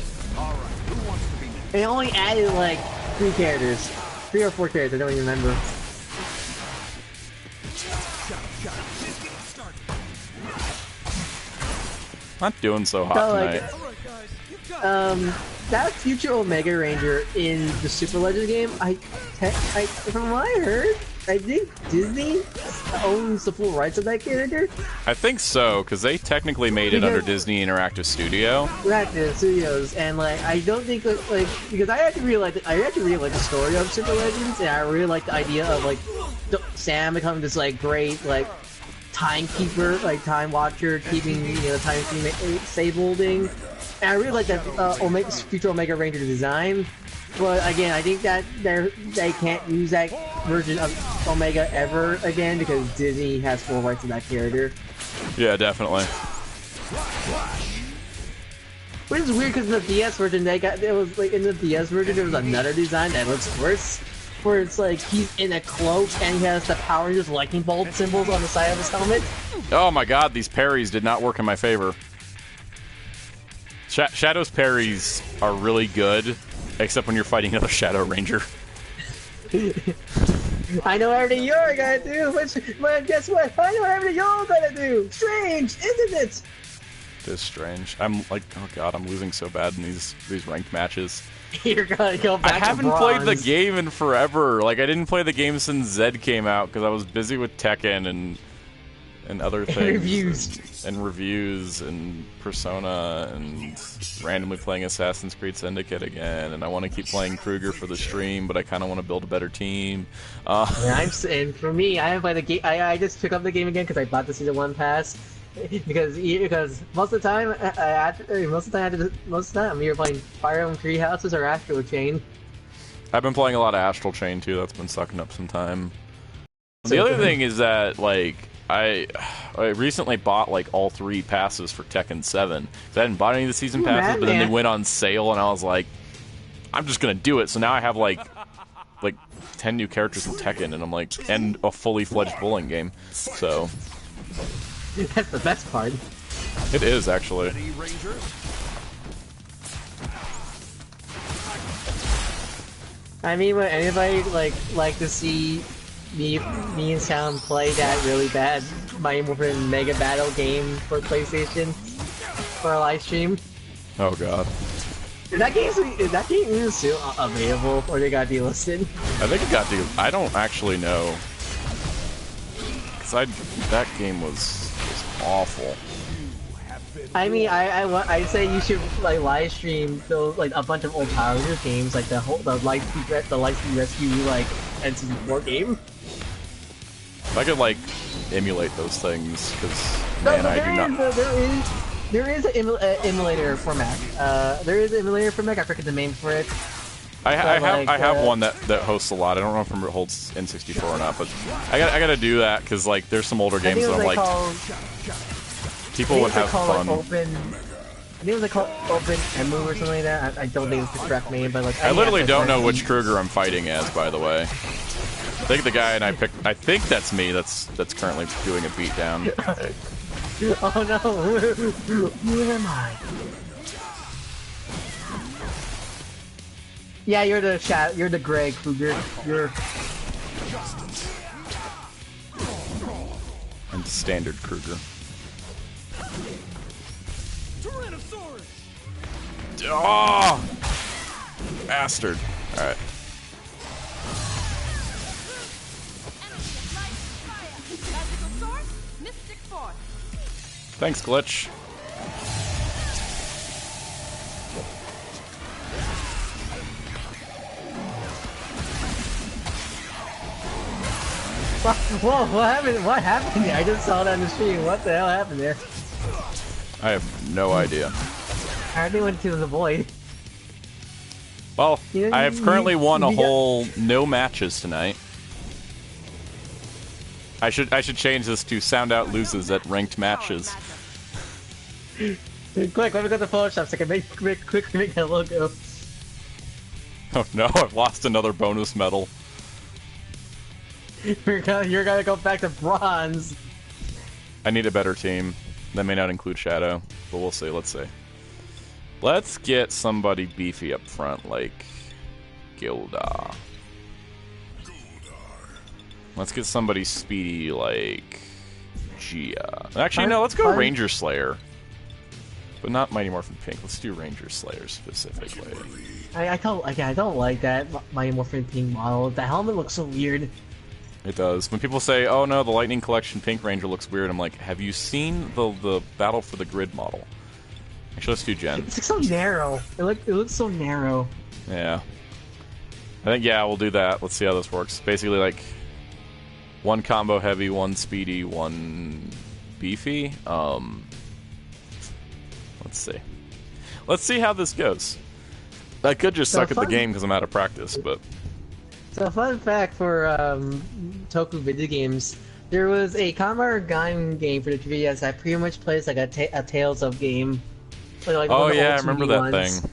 They only added, like, 3 characters. 3 or 4 characters, I don't even remember.
Not doing so hot tonight.
That future Omega Ranger in the Super Legends game, from what I heard, I think Disney owns the full rights of that character.
I think so, because they technically made it under Disney Interactive Studio.
Interactive Studios, and like I don't think like because I actually really like the story of Super Legends, and I really like the idea of like Sam becoming this like great like timekeeper, like time watcher, keeping time stable-ing. And I really like that future Omega Ranger design, but again, I think that they can't use that version of Omega ever again because Disney has full rights to that character.
Yeah, definitely.
Which is weird because in the DS version there was another design that looks worse, where it's like he's in a cloak and he has the Power Rangers lightning bolt symbols on the side of his helmet.
Oh my god, these parries did not work in my favor. Shadow's parries are really good, except when you're fighting another Shadow Ranger.
I know everything you're gonna do, but guess what? I know everything you're gonna do! Strange, isn't it?
It is strange. I'm like, oh god, I'm losing so bad in these ranked matches.
You're gonna go back
I haven't played the game in forever. Like, I didn't play the game since Zed came out, because I was busy with Tekken and other things. And reviews and Persona and randomly playing Assassin's Creed Syndicate again, and I want to keep playing Kruger for the stream, but I kind of want to build a better team.
And for me, I haven't played the game. I just picked up the game again because I bought the Season 1 pass. Because most of the time, I'm either playing Fire Emblem Three Houses or Astral Chain.
I've been playing a lot of Astral Chain too. That's been sucking up some time. The other thing is that like I recently bought like all 3 passes for Tekken 7. I hadn't bought any of the season passes, but then they went on sale, and I was like, I'm just gonna do it. So now I have like 10 new characters in Tekken, and I'm like, and a fully fledged bowling game. So
that's the best part.
It is actually.
I mean, would anybody like to see me and Sound play that really bad Mighty Morphin Mega Battle game for PlayStation for a live stream?
Oh god.
Is that game even still available, or they got delisted?
I think it got delisted. I don't actually know. Cause that game was awful.
I mean, I say you should like live stream those like a bunch of old Power Rangers games, like the Lightspeed Rescue like N64 game.
If I could like emulate those things, because man, I do not.
There is an emulator for Mac. There is an emulator for Mac. I forget the name for it.
I have one that hosts a lot. I don't know if it holds N64 or not, but I gotta do that because like there's some older games that I'm like. People would have fun.
I think it was called Open Emu or something like that. I don't think it's the correct name, but like
I literally don't know which Kruger I'm fighting as, by the way. I think the guy and I think that's me. That's currently doing a beatdown.
Oh no! Who am I? Yeah, you're the gray Kruger.
I'm the standard Kruger. Oh! Bastard. Alright. Thanks, Glitch.
Whoa, what happened? What happened there? I just saw that on the stream. What the hell happened there?
I have no idea.
I already went to the void.
Well,
You know,
I have currently won a
you got-
whole no matches tonight. I should change this to Soundout loses at ranked matches.
Quick, let me go to Photoshop so I can quickly make that logo.
Oh no, I've lost another bonus medal.
You're gonna go back to bronze.
I need a better team. That may not include Shadow, but we'll see. Let's see. Let's get somebody beefy up front, like Gildar. Let's get somebody speedy, like Gia. Actually, no, let's go Ranger Slayer. But not Mighty Morphin Pink. Let's do Ranger Slayer specifically.
I don't like that Mighty Morphin Pink model. The helmet looks so weird.
It does. When people say, "Oh no, the Lightning Collection Pink Ranger looks weird," I'm like, "Have you seen the Battle for the Grid model?" Actually, let's do Gen.
It's like so narrow. It looks so narrow.
Yeah. I think we'll do that. Let's see how this works. Basically, like one combo heavy, one speedy, one beefy. Let's see. Let's see how this goes. I could just suck at the game because I'm out of practice, but.
So, fun fact for Toku video games, there was a Kamen Rider Gundam game for the 3DS that pretty much plays like a Tales of game. Like
oh
one of the
yeah, I
old
remember
2D
that
ones.
thing.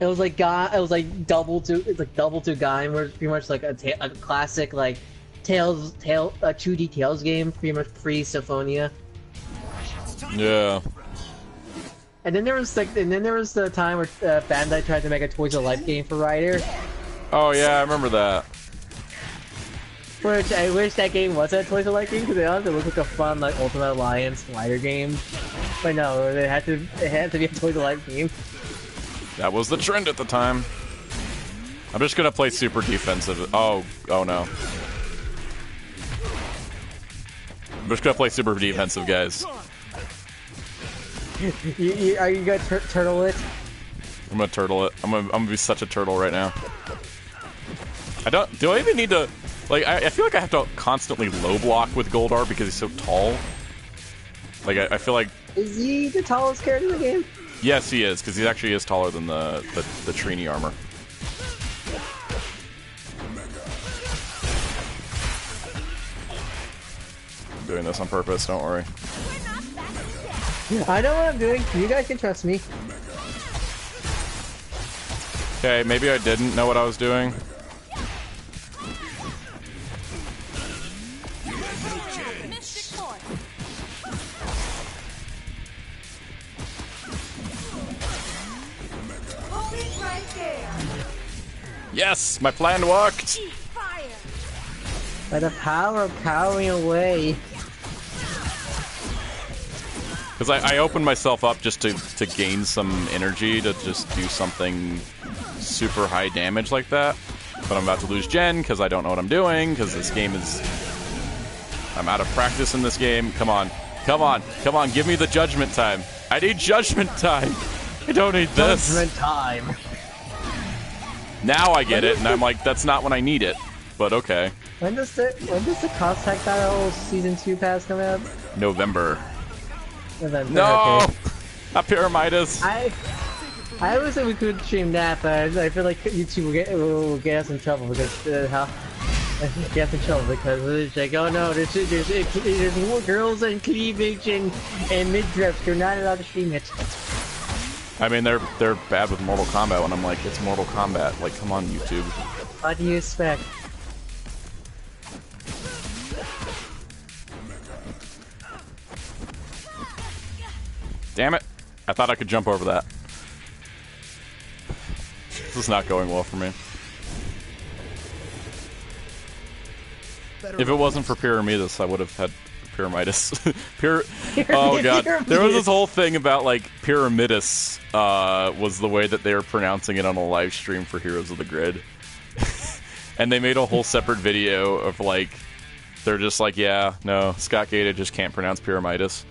It was like double to Gaim, where it's pretty much like a classic like Tales 2D Tales game, pretty much pre-Symphonia.
Yeah.
And then there was the time where Bandai tried to make a Toys of Life game for Rider.
Oh yeah, I remember that.
Which I wish that game was a Toys of Life game because it looked like a fun like Ultimate Alliance Rider game. But no, it had to be a Toys of Life game.
That was the trend at the time. I'm just gonna play super defensive. Oh no. I'm just gonna play super defensive, guys.
Are you gonna turtle it?
I'm gonna turtle it. I'm gonna be such a turtle right now. Do I even need to, like, I feel like I have to constantly low block with Goldar because he's so tall. Like, I feel like...
Is he the tallest character in the game?
Yes, he is, because he actually is taller than the Trini armor. I'm doing this on purpose, don't worry.
I know what I'm doing. You guys can trust me.
Okay, maybe I didn't know what I was doing. Yes, my plan worked.
By the power of powering away.
Because I opened myself up just to gain some energy to just do something super high damage like that. But I'm about to lose Gen because I don't know what I'm doing because this game is... I'm out of practice in this game. Come on. Come on. Come on. Give me the judgment time. I need judgment time. I don't need this.
Judgment time.
Now I get it, and I'm like, that's not when I need it. But okay.
When does the Cross Tag Battle Season 2 pass come out?
November.
November.
No!
Okay.
Not Pyramidas.
I always said we could stream that, but I feel like YouTube will get us in trouble because get us in trouble because it's like, oh no, there's more girls and cleavage and midriffs. You're not allowed to stream it.
I mean, they're bad with Mortal Kombat when I'm like, it's Mortal Kombat. Like, come on, YouTube.
What do you expect?
Damn it. I thought I could jump over that. This is not going well for me. If it wasn't for Pyramidas, I would have had Pyramidas. Oh god. There was this whole thing about, like, Pyramidas was the way that they were pronouncing it on a live stream for Heroes of the Grid. And they made a whole separate video of, like, they're just like, yeah, no, Scott Gata just can't pronounce Pyramidas.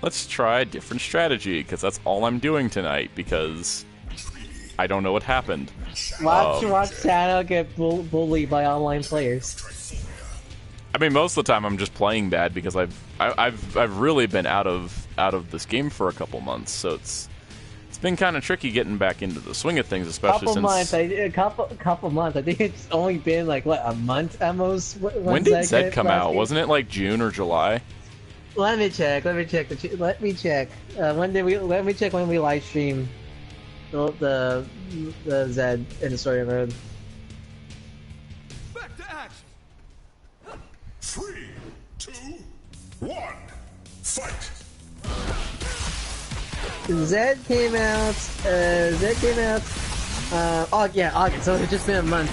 Let's try a different strategy, because that's all I'm doing tonight, because I don't know what happened.
Watch Shadow get bullied by online players.
I mean, most of the time I'm just playing bad because I've really been out of this game for a couple months, so it's been kind of tricky getting back into the swing of things, especially
couple
since
couple months. I think it's only been like what, a month at most.
When did Zed come out? Wasn't it like June or July?
Let me check. Let me check. When did we? Let me check when we live stream the Zed in the story mode.
Back to action. 3, 2, 1, fight.
Zed came out. Oh yeah, August. So it's just been a month.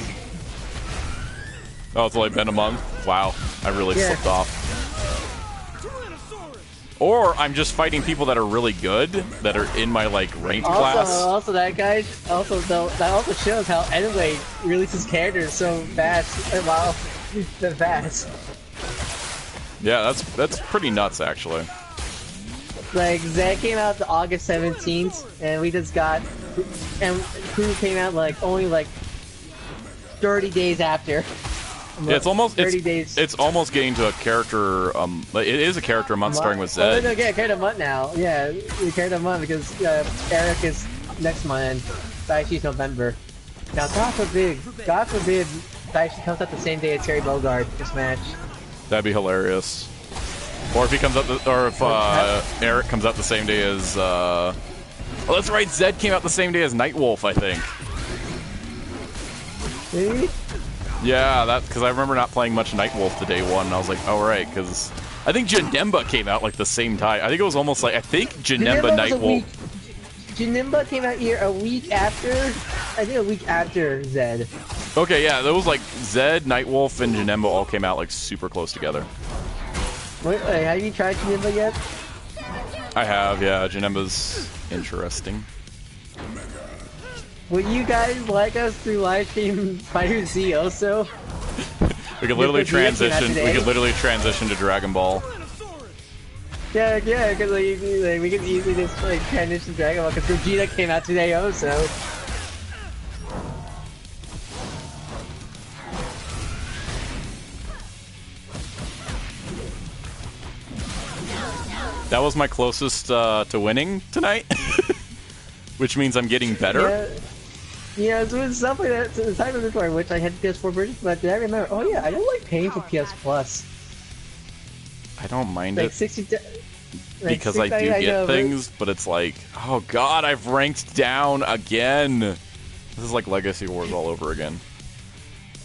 Oh, it's only been a month. Wow, I really slipped off. Or I'm just fighting people that are really good, that are in my like ranked class.
Also, that guy. That also shows how anime releases characters so fast. Wow, so fast.
Yeah, that's pretty nuts, actually.
Like Zed came out the August 17th, and we just got, and Cruger came out like only like 30 days after.
Yeah, it's almost
30 days.
It's almost getting to a character. It is a character month starting with Zed.
Oh, no, yeah, character month now. Yeah, character month because Eric is next month, Daichi's November. Now, God forbid, Daichi comes out the same day as Terry Bogard this match.
That'd be hilarious. Or if he comes out, or if Eric comes out the same day as. Oh, that's right. Zed came out the same day as Nightwolf, I think.
Really?
Yeah, that because I remember not playing much Nightwolf the day one, and I was like, oh right, because I think Janemba came out like the same time. I think it was almost like Janemba Nightwolf.
Janemba came out here a week after. I think a week after Zed.
Okay, yeah, that was like Zed, Nightwolf, and Janemba all came out like super close together.
Wait, have you tried Janemba yet?
I have, yeah. Janemba's interesting.
Would you guys like us to live stream Fighter Z also?
We could literally transition. We could literally transition to Dragon Ball.
Yeah, because like, we could easily just like transition to Dragon Ball because Vegeta came out today also.
That was my closest to winning tonight, which means I'm getting better.
Yeah, it's stuff like that. The time before, which I had PS4 version, but then I remember. Oh yeah, I don't like paying for PS Plus.
I don't mind
like
it
60,
because I do get things, but it's like, oh god, I've ranked down again. This is like Legacy Wars all over again.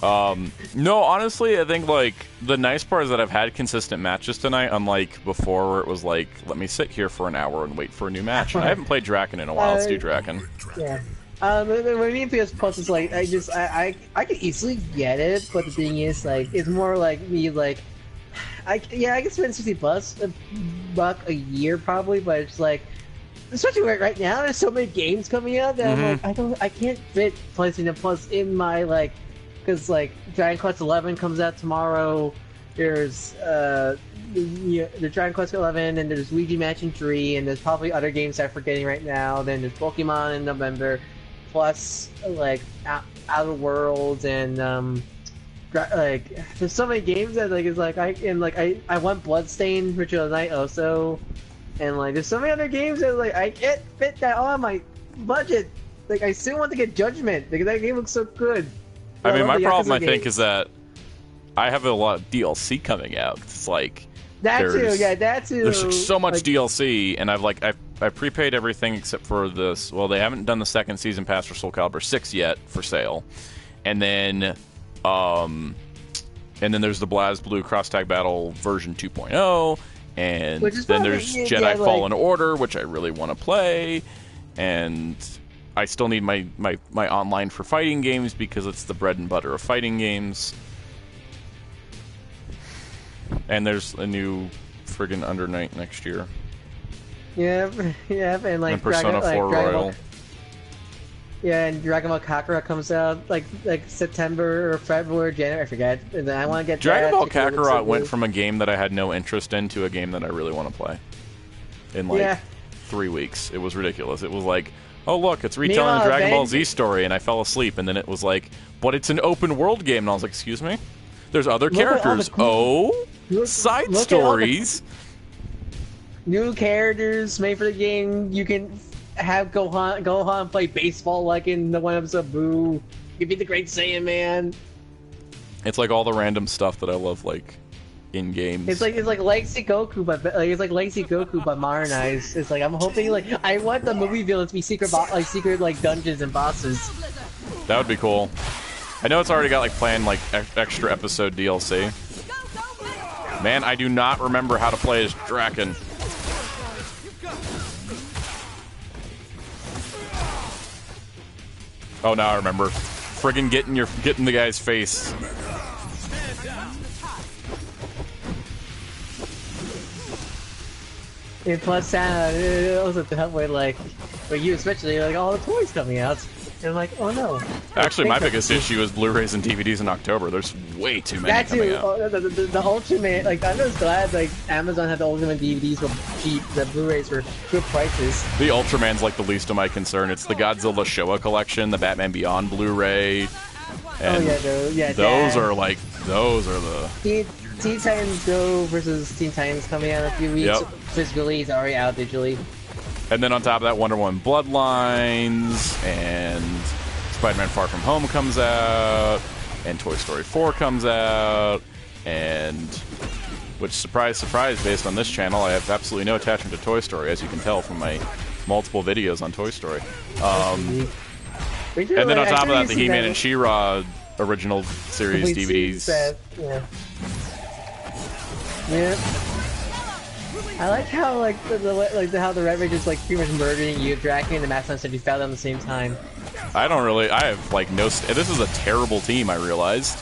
No, honestly, I think like the nice part is that I've had consistent matches tonight, unlike before where it was like, let me sit here for an hour and wait for a new match. And I haven't played Draken in a while. Let's do Draken.
Yeah. When me and PS Plus is like, I could easily get it, but the thing is like, it's more like me like, I can spend $60 a year probably, but it's like, especially right now, there's so many games coming out that I'm like, I can't fit PlayStation Plus in my like. Because like Dragon Quest XI comes out tomorrow, there's the Dragon Quest XI, and there's Luigi Mansion 3, and there's probably other games I'm forgetting right now. Then there's Pokemon in November, plus like Outer Worlds and like there's so many games that like it's like I want Bloodstain Ritual of the Night also, and like there's so many other games that like I can't fit that all on my budget. Like I still want to get Judgment because that game looks so good.
I mean, my problem, I think, is that I have a lot of DLC coming out. It's like
that too.
There's so much DLC, and I've prepaid everything except for this. Well, they haven't done the second season pass for Soul Calibur 6 yet for sale, and then there's the BlazBlue Cross Tag Battle version 2.0, and then there's Jedi Fallen Order, which I really want to play, and I still need my online for fighting games because it's the bread and butter of fighting games. And there's a new friggin' Under Night next year.
Yeah, and like
and Persona 4 Royal.
Yeah, and Dragon Ball Kakarot comes out like September or February, January, I forget. And then I want to get
Dragon Ball Kakarot went from a game that I had no interest in to a game that I really want to play. In like 3 weeks. It was ridiculous. It was like, oh look, it's retelling the Dragon Ball Z story, and I fell asleep, and then it was like, but it's an open world game, and I was like, excuse me? There's other characters. Side stories.
New characters made for the game. You can have Gohan play baseball like in the one episode Boo. You can be the Great Saiyan Man.
It's like all the random stuff that I love, like in games.
It's like Legacy Goku, but it's like Legacy Goku but modernized. It's like I'm hoping like I want the movie villains to be secret dungeons and bosses.
That would be cool. I know it's already got like planned like extra episode DLC. Man, I do not remember how to play as Draken. Oh, now I remember. Friggin' get in the guy's face.
And plus, it also to help with like, for you especially, like all the toys coming out. And I'm like, oh no.
Actually, my biggest issue is Blu-rays and DVDs in October. There's way too many coming out.
The Ultimate, like I'm just glad like Amazon had the Ultimate DVDs for cheap. The Blu-rays were good prices.
The Ultraman's like the least of my concern. It's the Godzilla Showa collection, the Batman Beyond Blu-ray. And those are the
Teen Titans Go versus Teen Titans coming out in a few weeks.
Yep.
Physically, it's already out digitally.
And then on top of that, Wonder Woman Bloodlines, and Spider-Man Far From Home comes out, and Toy Story 4 comes out, and, which, surprise, surprise, based on this channel, I have absolutely no attachment to Toy Story, as you can tell from my multiple videos on Toy Story. And then on top of that, the He-Man and She-Ra original series DVDs.
Yeah. I like how like how the Red Ranger's like pretty much murdering you, Draken, and the Master said you found them at the same time.
I have like no. This is a terrible team. I realized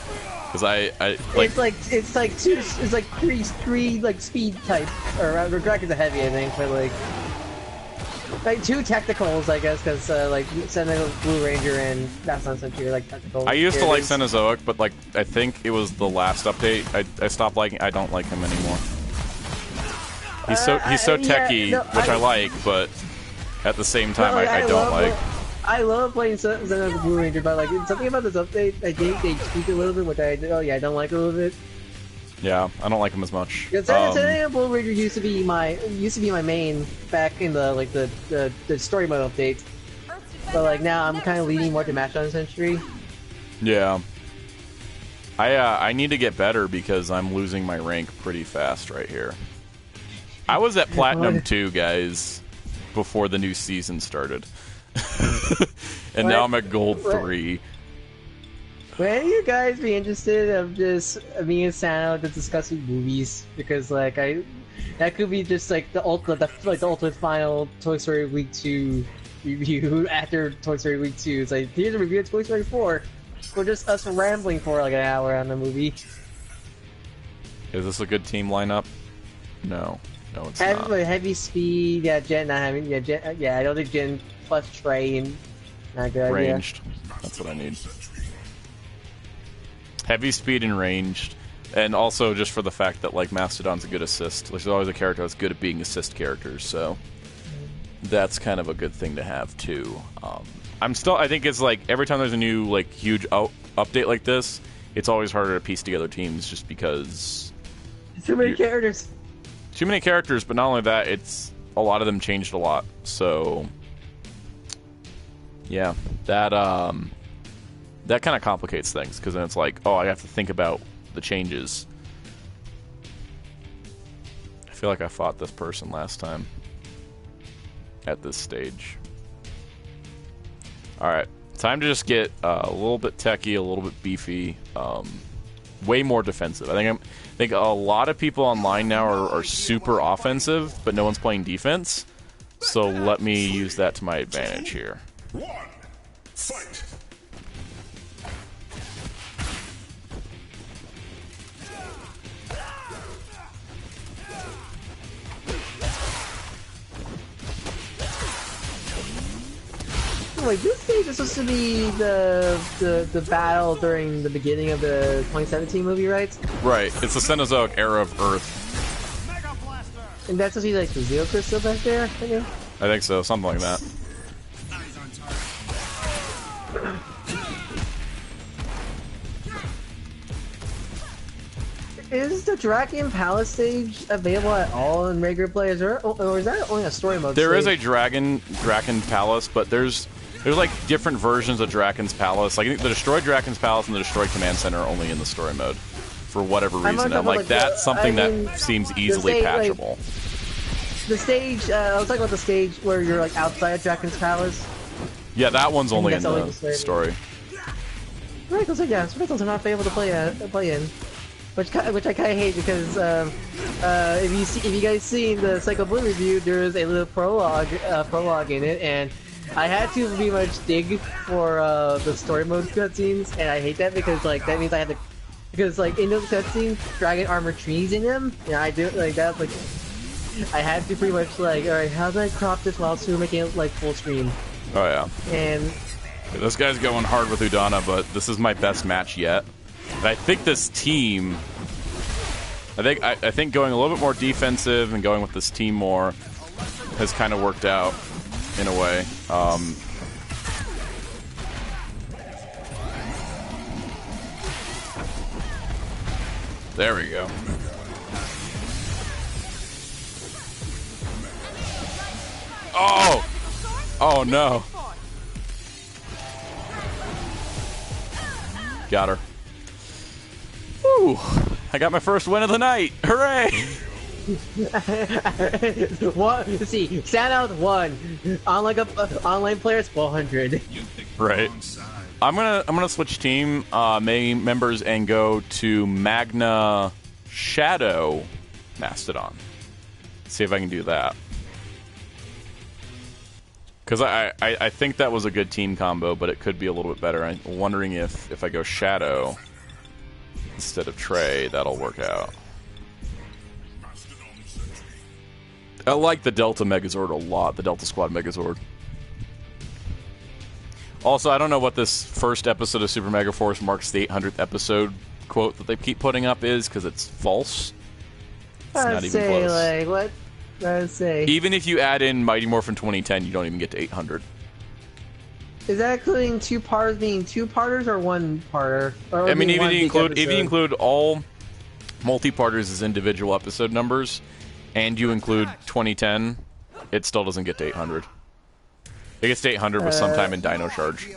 because I like.
It's like three like speed types, or Draken's a heavy, I think, but like two technicals, I guess, because like Sentai, Blue Ranger, and Master Sentry are like technical.
I used to like Cenozoic, but like I think it was the last update. I stopped liking. I don't like him anymore. He's so techie, which I like, but at the same time, I don't like.
I love playing Sentai Blue Ranger, but like something about this update, I think they tweaked a little bit, which I don't like a little bit.
Yeah, I don't like him as much.
Sentai Blue Ranger used to be my main back in the story mode update, but like now I'm kind of leaning more to Master Sentry.
Yeah. I need to get better because I'm losing my rank pretty fast right here. I was at Platinum 2, guys, before the new season started. And now I'm at Gold 3.
Would any of you guys be interested of just me and Soundout just discussing movies? Because like that could be just like the ultimate final Toy Story Week 2 review after Toy Story Week 2. It's like, here's a review of Toy Story 4. Or just us rambling for like an hour on the movie.
Is this a good team lineup? No. No, it's not.
Heavy Speed, Jen not having, Jen, I don't think Jen plus Train, not good idea.
Ranged. That's what I need. Heavy Speed and Ranged, and also just for the fact that like Mastodon's a good assist. There's always a character that's good at being assist characters, so that's kind of a good thing to have too. I think it's like every time there's a new like huge update like this, it's always harder to piece together teams just because
too many characters.
Too many characters, but not only that, it's a lot of them changed a lot. So yeah, that kind of complicates things because then it's like, oh, I have to think about the changes. I feel like I fought this person last time at this stage. Alright, time to just get a little bit techie, a little bit beefy, way more defensive. I think a lot of people online now are super offensive, but no one's playing defense. So let me use that to my advantage here.
One, fight.
Wait, this stage is supposed to be the battle during the beginning of the 2017 movie, right?
Right. It's the Cenozoic era of Earth.
And that's supposed to be like the Zeo Crystal back there, I think?
I think so, something like that.
Is the Dragon Palace stage available at all in regular play? Or is that only a story mode?
There
stage?
is a Dragon Palace, but there's like different versions of Dragon's Palace. Like I think the Destroyed Dragon's Palace and the Destroyed Command Center are only in the story mode for whatever reason. I'm like that's something that seems easily patchable.
Like, the stage, I was talking about the stage where you're like outside Dragon's Palace.
Yeah, that one's only in the story.
Right, because yeah, Sprinkles are not able to play in, which I kind of hate because if you guys seen the Psycho Blue review, there is a little prologue in it, and I had to pretty much dig for the story mode cutscenes, and I hate that because like that means I have to, because like in those cutscenes, dragon armor trees in them, and I do like that like. I had to pretty much like, alright, how do I crop this while still making it like full screen?
Oh yeah.
And
this guy's going hard with Udana, but this is my best match yet. And I think this team, I think going a little bit more defensive and going with this team more has kind of worked out in a way. There we go. Oh! Oh no. Got her. Woo! I got my first win of the night! Hooray!
Let's see, Soundout 1. Online players 400.
Right. I'm gonna switch team members and go to Magna Shadow Mastodon. See if I can do that. Because I think that was a good team combo, but it could be a little bit better. I'm wondering if I go Shadow instead of Trey, that'll work out. I like the Delta Megazord a lot, the Delta Squad Megazord. Also, I don't know what this first episode of Super Mega Force marks the 800th episode quote that they keep putting up is, because it's false. It's not even close.
Like, what? Let's say.
Even if you add in Mighty Morphin 2010, you don't even get to 800.
Is that including two parters being two-parters or one-parter?
I mean, even if you include all multi-parters as individual episode numbers, and you include 2010, it still doesn't get to 800. It gets to 800 with sometime in Dino Charge.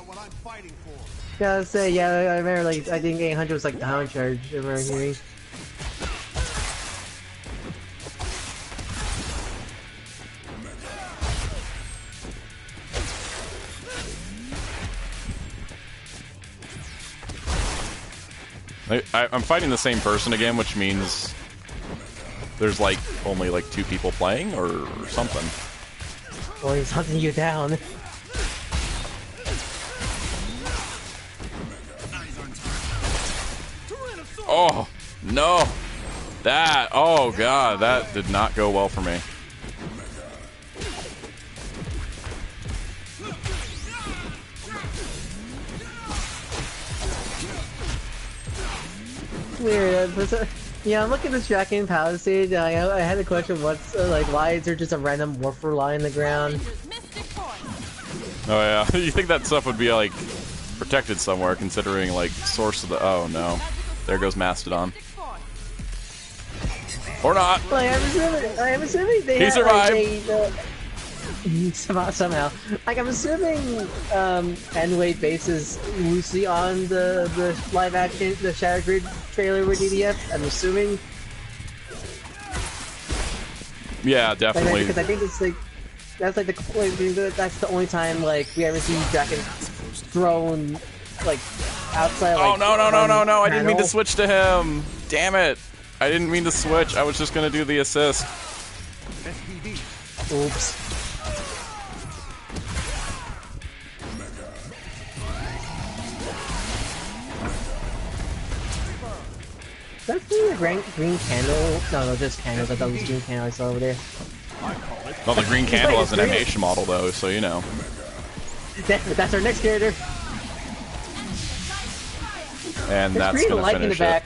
Yeah, let's say, yeah, I remember, like, I think 800 was like Dino Charge, I remember hearing.
I'm fighting the same person again, which means there's like only like 2 people playing or something.
Or he's hunting you down.
Oh no! Oh god, that did not go well for me.
Weird. Yeah, I'm looking at this Dragon Palace stage. I had a question: what's like, why is there just a random morpher line in the ground?
Oh yeah, you think that stuff would be like protected somewhere, considering like source of the. Oh no, there goes Mastodon. Or not.
Like, I'm assuming they.
He survived.
Somehow, like I'm assuming, Anway bases loosely on the live action, the Shattered Grid trailer with DDF. I'm assuming.
Yeah, definitely.
Because I think it's like that's like that's the only time like we ever see Draken thrown like outside.
Oh
like,
no! I didn't mean to switch to him. Damn it! I didn't mean to switch. I was just gonna do the assist.
Oops. That's the green candle. No, just candles. I thought it was green candle I saw over there.
Well, the green candle has an animation model, though, so you know.
That's our next character.
And that's gonna finish it.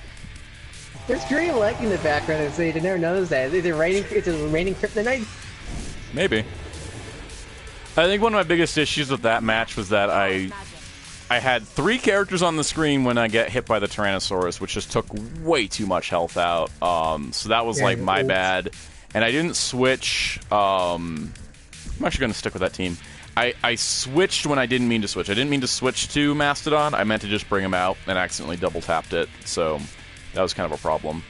There's green light in the background of the stage. I never noticed that. Is it raining? Is it raining kryptonite?
Maybe. I think one of my biggest issues with that match was that I I had 3 characters on the screen when I get hit by the Tyrannosaurus, which just took way too much health out. So that was like my bad. And I didn't switch. I'm actually going to stick with that team. I switched when I didn't mean to switch. I didn't mean to switch to Mastodon. I meant to just bring him out and accidentally double tapped it. So that was kind of a problem.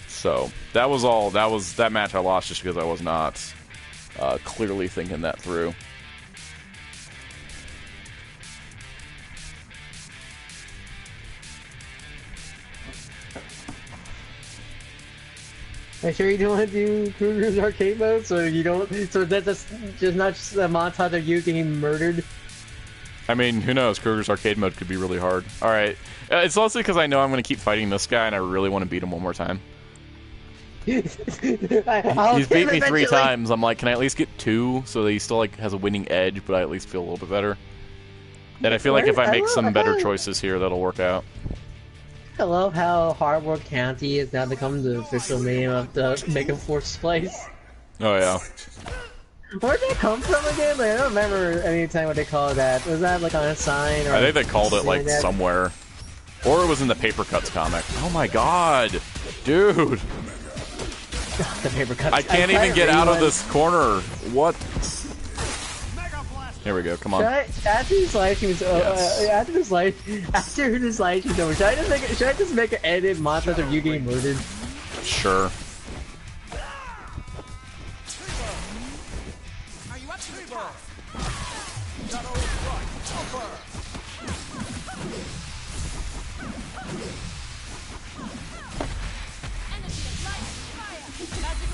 So that was all. That match I lost just because I was not clearly thinking that through.
Are you sure you don't want to do Kruger's arcade mode? So you don't. So that's just not just a montage of you getting murdered.
I mean, who knows? Kruger's arcade mode could be really hard. All right, it's also because I know I'm going to keep fighting this guy, and I really want to beat him one more time. He's beat me 3 times. I'm like, can I at least get 2 so that he still like has a winning edge, but I at least feel a little bit better. And I feel like if I make some better choices here, that'll work out.
I love how Hardwood County has now become the official name of the Mega Force place.
Oh yeah.
Where'd that come from again? Like, I don't remember any time what they called that. Was that like on a sign? Or
I think they called it like somewhere, or it was in the Paper Cuts comic. Oh my god, dude!
The Paper Cuts.
I can't even get out of this corner. What? Here we go. Come on.
After this live stream is after this live stream is over, should I just make an edit montage of you getting murdered?
Sure.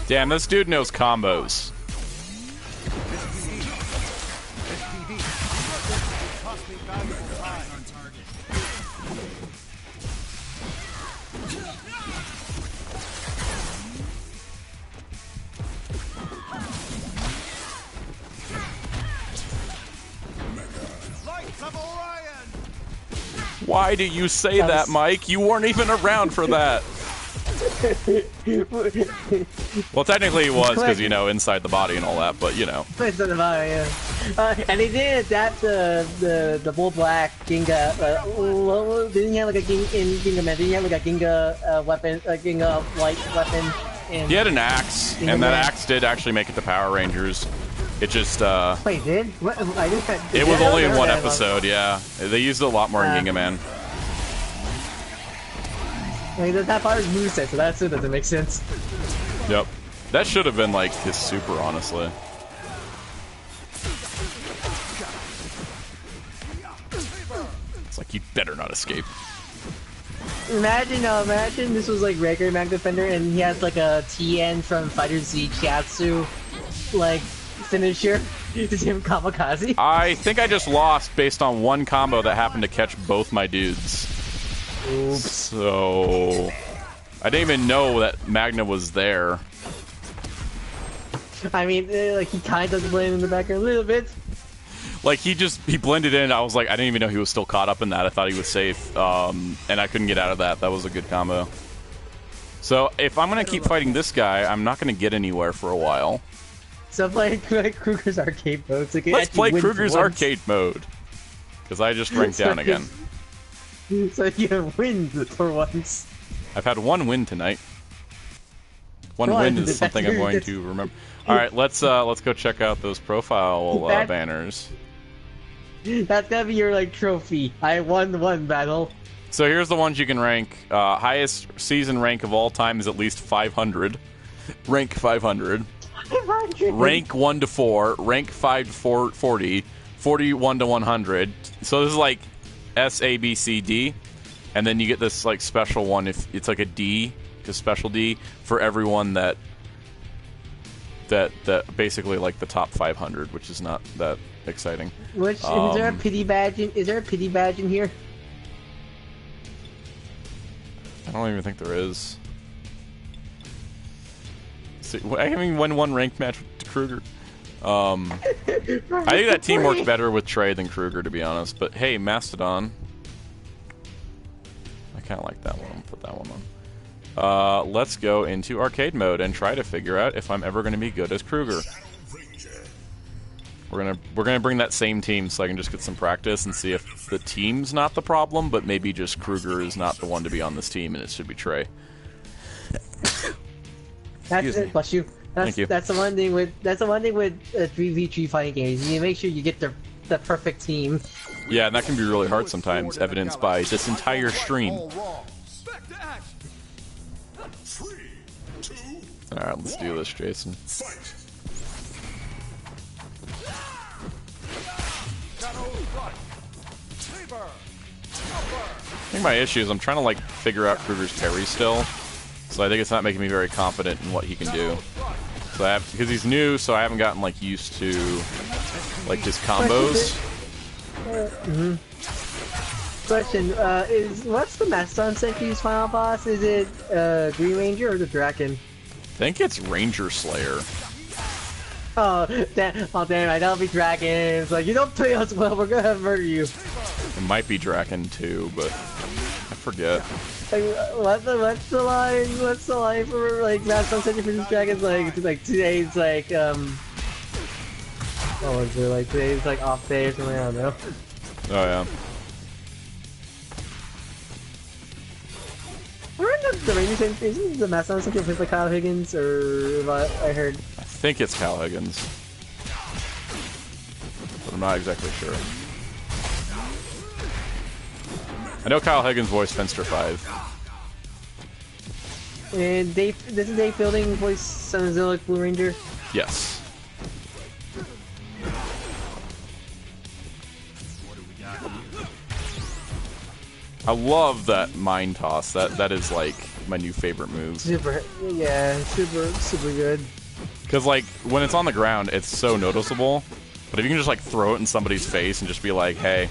Damn, this dude knows combos. Why do you say that, Mike? You weren't even around for that. Well, technically he was, because, you know, inside the body and all that, but, you know.
Inside the body, yeah. And he did adapt the bull black Ginga. Didn't he have like a Ginga Man? Didn't he have like a Ginga weapon, a Ginga light weapon?
He had an axe, Ginga and that axe did actually make it to Power Rangers. It just,
Wait, did? What?
It was only in one episode, yeah. They used it a lot more in Ginga Man.
I mean, that part is moveset, so that doesn't make sense.
Yep. That should have been, like, his super, honestly. It's like, you better not escape.
Imagine this was, like, regular Mag Defender, and he has, like, a TN from Fighter Z Chiatsu, like, finisher. Is him kamikaze?
I think I just lost based on one combo that happened to catch both my dudes.
Oops.
So I didn't even know that Magna was there.
I mean, like, he kind of blended in the background a little bit.
Like, he blended in. I was like, I didn't even know he was still caught up in that. I thought he was safe, and I couldn't get out of that. That was a good combo. So if I'm gonna keep fighting this guy, I'm not gonna get anywhere for a while.
So play Kruger's arcade mode. So
let's play Kruger's arcade mode, because I just ranked down again.
So you win for once.
I've had one win tonight. One win is something I'm going to remember. All right, let's go check out those profile banners.
That's gotta be your like trophy. I won one battle.
So here's the ones you can rank. Highest season rank of all time is at least 500. Rank 500. 500. Rank 1 to 4. Rank 5 to 40. 41 to 100. So this is like S, A, B, C, D, and then you get this like special one if it's like a D, just special D for everyone that basically like the top 500, which is not that exciting.
Which is there a pity badge? Is there a pity badge in here?
I don't even think there is. See, I haven't won one ranked match with Cruger. I think that team worked better with Trey than Cruger, to be honest. But hey, Mastodon. I kind of like that one. I'll put that one on. Let's go into arcade mode and try to figure out if I'm ever going to be good as Cruger. We're gonna bring that same team so I can just get some practice and see if the team's not the problem, but maybe just Cruger is not the one to be on this team and it should be Trey.
That's it, bless you.
Thank you.
That's the one thing with 3v3 fighting games. You need to make sure you get the perfect team.
Yeah, and that can be really hard sometimes, evidenced by this entire stream. Alright, let's do this, Jason. I think my issue is I'm trying to like figure out Kruger's parry still, so I think it's not making me very confident in what he can do. So because he's new, so I haven't gotten like used to like his combos.
Question: what's the Mastodon Sentry's final boss? Is it Green Ranger or the Draken?
I think it's Ranger Slayer.
Oh damn! That'll be Draken. It's like, you don't play us well, we're gonna murder you.
It might be Draken too, but I forget.
Like, what's the line? What's the line for like Mastodon Sentry for these dragons? Like today's like what was it, like today's like off day or something? I don't know.
Oh yeah.
We're in the Ranger Sentry. Isn't the Mastodon Sentry played by Kyle Higgins or what I heard?
I think it's Cal Higgins, but I'm not exactly sure. I know Kyle Higgins voiced Fenster 5.
And this is Dave Fielding voice Sunzilla Blue Ranger?
Yes. I love that Mind Toss. That is like my new favorite move.
Super good.
Because like when it's on the ground, it's so noticeable. But if you can just like throw it in somebody's face and just be like, "Hey,"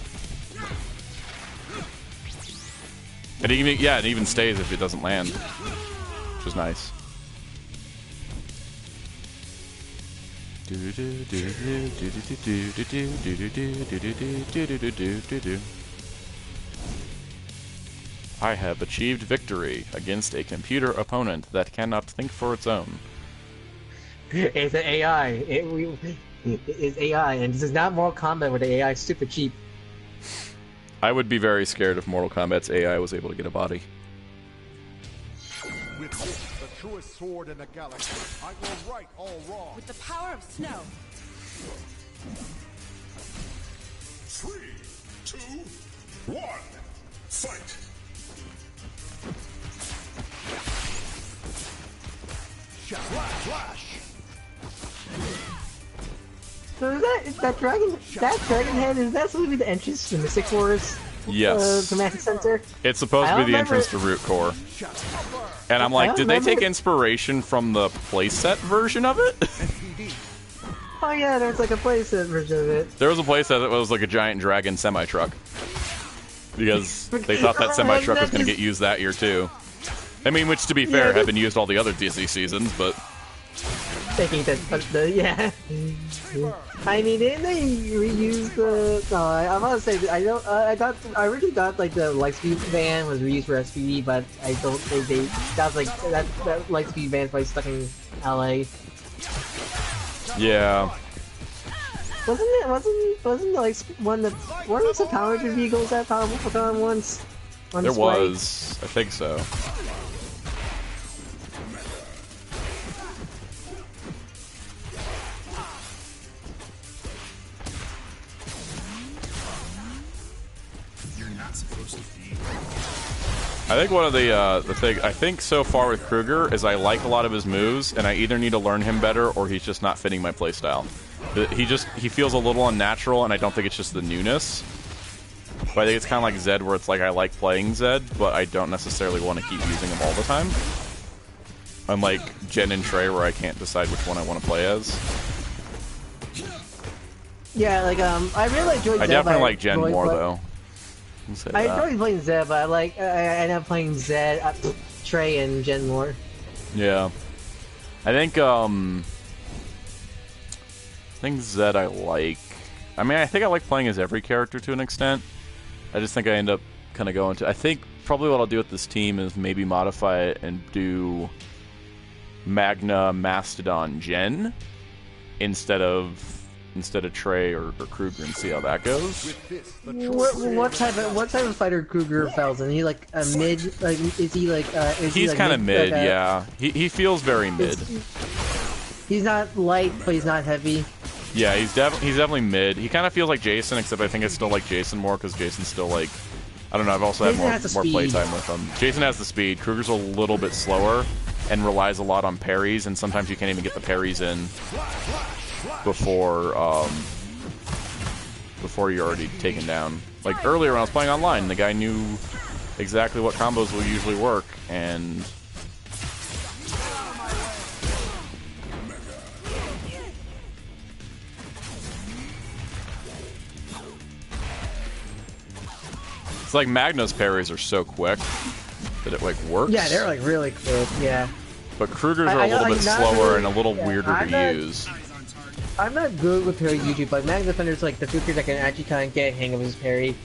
and it even stays if it doesn't land, which is nice. I have achieved victory against a computer opponent that cannot think for its own.
It's an AI. It's AI, and this is not Mortal Kombat where the AI is super cheap.
I would be very scared if Mortal Kombat's AI was able to get a body.
With this, the truest sword in the galaxy, I will right all wrong.
With the power of snow.
3, 2, 1, fight!
Flash!
So is that dragon head, is that supposed to be the entrance to Mystic Wars?
Yes.
Command Center?
It's supposed to be the entrance to Root Core. And I'm like, did they take inspiration from the playset version of it?
Oh yeah, there's like a playset version of it.
There was a playset that was like a giant dragon semi-truck. Because they thought that semi-truck was going to get used that year too. I mean, which to be fair, had been used all the other Disney seasons, but...
Thinking that, yeah. I mean, didn't they reuse the? No, I'm gonna say I don't. I originally thought like the Lightspeed van was reused for SPD, but I don't think that was like that Lightspeed van's probably stuck in LA.
Yeah.
Wasn't like one that weren't some Power Ranger vehicles at PowerCon once?
There was, I think so. I think one of the thing I think so far with Cruger is I like a lot of his moves, and I either need to learn him better or he's just not fitting my playstyle. He feels a little unnatural, and I don't think it's just the newness. But I think it's kind of like Zed, where it's like I like playing Zed, but I don't necessarily want to keep using him all the time. Unlike Jen and Trey, where I can't decide which one I want to play as.
Yeah, like I really enjoyed Zed.
I definitely like Jen more though.
I enjoy playing Zed, but I end up playing Zed, Trey, and Jen more.
Yeah, I think Zed I like. I mean, I think I like playing as every character to an extent. I just think I end up kind of going to. I think probably what I'll do with this team is maybe modify it and do Magna, Mastodon, Jen instead of instead of Trey or Kruger and see how that goes.
What type of fighter Kruger falls in? He like a mid? Like is he like?
He's
like
kind of mid,
like
yeah. He feels very mid.
He's not light, but he's not heavy.
Yeah, he's definitely mid. He kind of feels like Jason, except I think I still like Jason more because Jason's still like, I don't know. I've also had more playtime with him. Jason has the speed. Kruger's a little bit slower and relies a lot on parries, and sometimes you can't even get the parries in before you're already taken down. Like earlier when I was playing online, the guy knew exactly what combos will usually work, and it's like Magna's parries are so quick that it like works.
Yeah, they're like really quick. Yeah.
But Kruger's are a little bit slower and a little weirder to use.
I'm not good with parry usually, but Magna Defender's like the few characters I can actually kind of get a hang of his parry.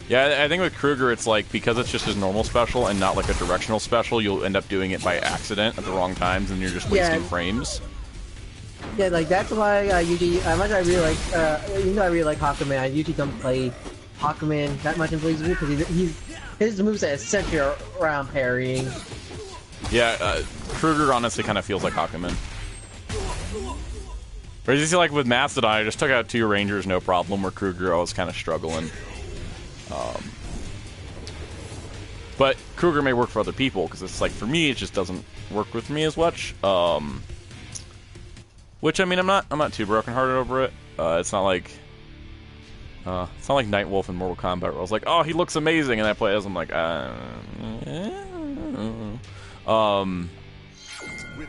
Yeah, I think with Kruger it's like, because it's just his normal special and not like a directional special, you'll end up doing it by accident at the wrong times and you're just wasting frames.
Yeah, like that's why I usually, even though I really like Hakuman, I usually don't play Hakuman that much in Blaze because his moveset is centered around parrying.
Yeah, Kruger honestly kind of feels like Hakuman. Whereas you see, like with Mastodon, I just took out 2 Rangers, no problem. Where Kruger, I was kind of struggling. But Kruger may work for other people because it's like, for me, it just doesn't work with me as much. Which I mean, I'm not too brokenhearted over it. It's not like Nightwolf in Mortal Kombat where I was like, oh, he looks amazing, and I play as him like,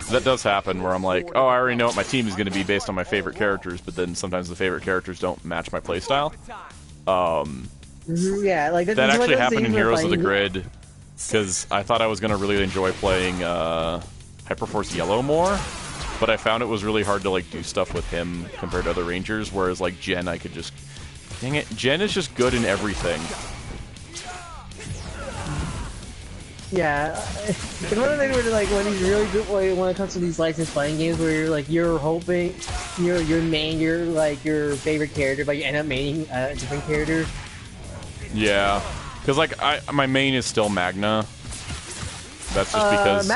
that does happen where I'm like, oh, I already know what my team is going to be based on my favorite characters, but then sometimes the favorite characters don't match my playstyle.
Yeah, like
that actually happened in Heroes of the Grid because I thought I was going to really enjoy playing Hyperforce Yellow more, but I found it was really hard to like do stuff with him compared to other Rangers, whereas like Jen, I could just, dang it, Jen is just good in everything.
Yeah, it's one of the things where like when he's really good when it comes to these licensed fighting games where you're hoping you're your favorite character, but you end up maining a different character.
Yeah, because like my main is still Magna. That's just because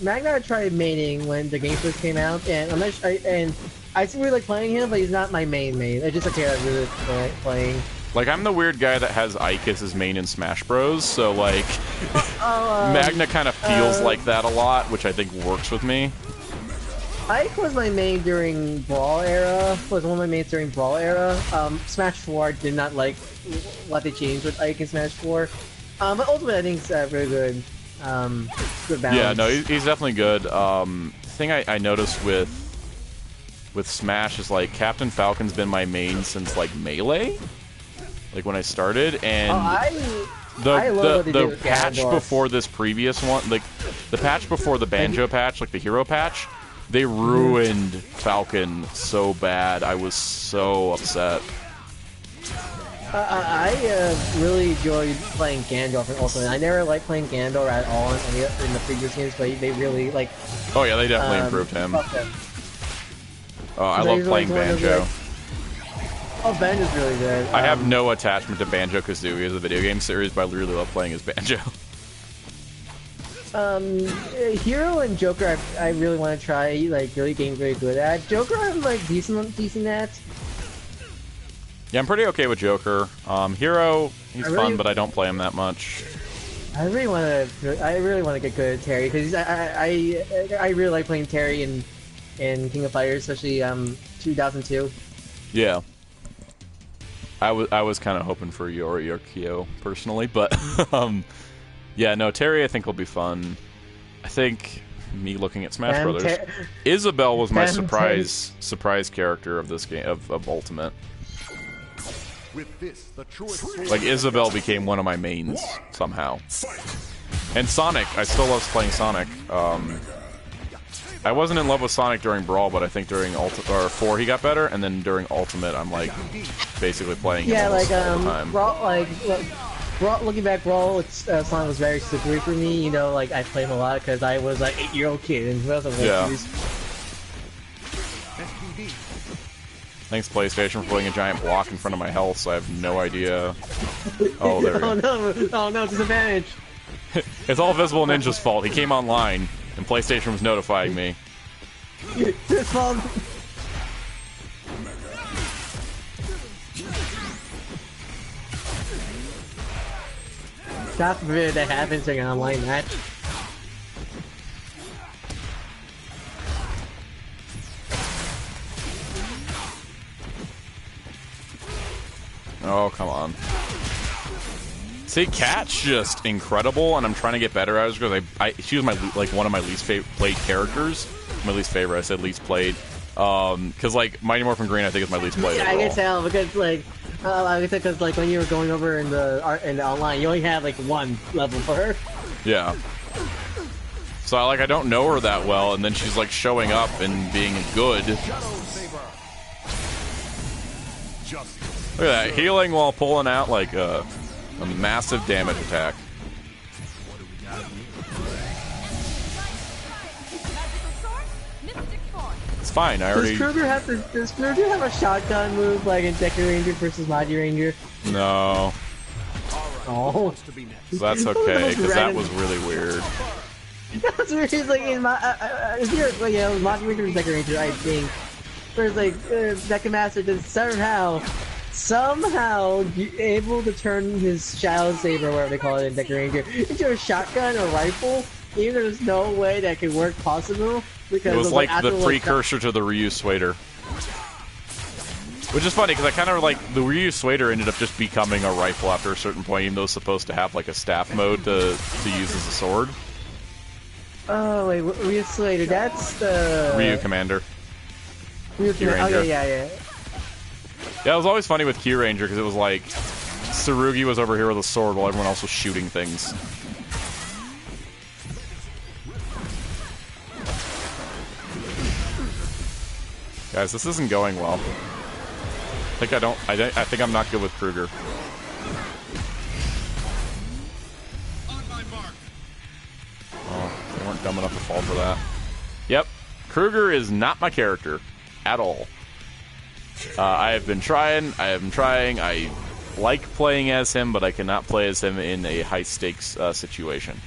Magna tried maining when the game first came out, and I still really like playing him, but he's not my main. It's just a character I really like playing. Like, I'm the weird guy that has Ike as his main in Smash Bros, so, like, Magna kind of feels like that a lot, which I think works with me.
Ike was my main during Brawl era, Smash 4 did not like what they changed with Ike in Smash 4. But ultimately, I think it's really good. Good balance.
Yeah, no, he's definitely good. Thing I noticed with Smash is, like, Captain Falcon's been my main since, like, Melee? Like when I started, and the patch before this previous one, like the patch before the Banjo patch, like the Hero patch, they ruined Falcon so bad. I was so upset.
I really enjoyed playing Gandalf in Ultimate. I never liked playing Gandalf at all in the previous games, but they really like.
Oh yeah, they definitely improved him. Oh, I love playing Banjo.
Oh, Banjo's really good.
I have no attachment to Banjo-Kazooie as a video game series, but I really love playing as Banjo.
Hero and Joker, I really want to try, like, really getting very good at. Joker, I'm, like, decent at.
Yeah, I'm pretty okay with Joker. Hero, he's fun, but I don't play him that much.
I really want to get good at Terry, because I really like playing Terry in King of Fighters, especially, 2002.
Yeah. I was kind of hoping for Yori or Kyo personally, but yeah, no, Terry I think will be fun. I think me looking at Smash Brothers, Isabelle was my surprise character of this game of Ultimate. Like Isabelle became one of my mains somehow. And Sonic, I still love playing Sonic. I wasn't in love with Sonic during Brawl, but I think during 4 he got better, and then during Ultimate I'm like basically playing him all the time.
Brawl, looking back, Brawl Sonic was very slippery for me. You know, like I played him a lot because I was like 8-year-old kid and he wasn't
Thanks, PlayStation, for putting a giant block in front of my health, so I have no idea. Oh, there we go.
Oh no, disadvantage.
It's all Visible Ninja's fault. He came online, and PlayStation was notifying me.
His fault. God forbid that happens in an online match.
Oh, come on. See, Kat's just incredible, and I'm trying to get better at her because she was one of my least played characters. My least favorite. I said least played. Because like Mighty Morphin Green, I think is my least played.
Yeah, I can tell because like when you were going over in the online, you only had like one level for her.
Yeah. So I don't know her that well, and then she's like showing up and being good. Look at that, healing while pulling out like a massive damage attack. It's fine, I already...
Does Cruger have a shotgun move like in Deku Ranger versus Mighty Ranger?
No.
Oh.
So that's okay, because that was really weird.
That's weird. It's like in my... Mighty Ranger versus Deku Ranger, I think. Whereas like, Deku Master just somehow able to turn his Shadow Saber, whatever they call it in Deku Ranger, into a shotgun or rifle, even though there's no way that could work possible. Because
it was like the precursor to the Ryu Swader. Which is funny, because I kind of like, the Ryu Swader ended up just becoming a rifle after a certain point, even though it's supposed to have like a staff mode to use as a sword.
Oh wait, Ryu Swader, that's the...
Ryu Commander.
Ryu Commander, oh yeah.
Yeah, it was always funny with Q Ranger, because it was like, Tsurugi was over here with a sword while everyone else was shooting things. Guys, this isn't going well. I think I'm not good with Cruger. Oh, they weren't dumb enough to fall for that. Yep, Cruger is not my character at all. I have been trying. I like playing as him, but I cannot play as him in a high-stakes situation.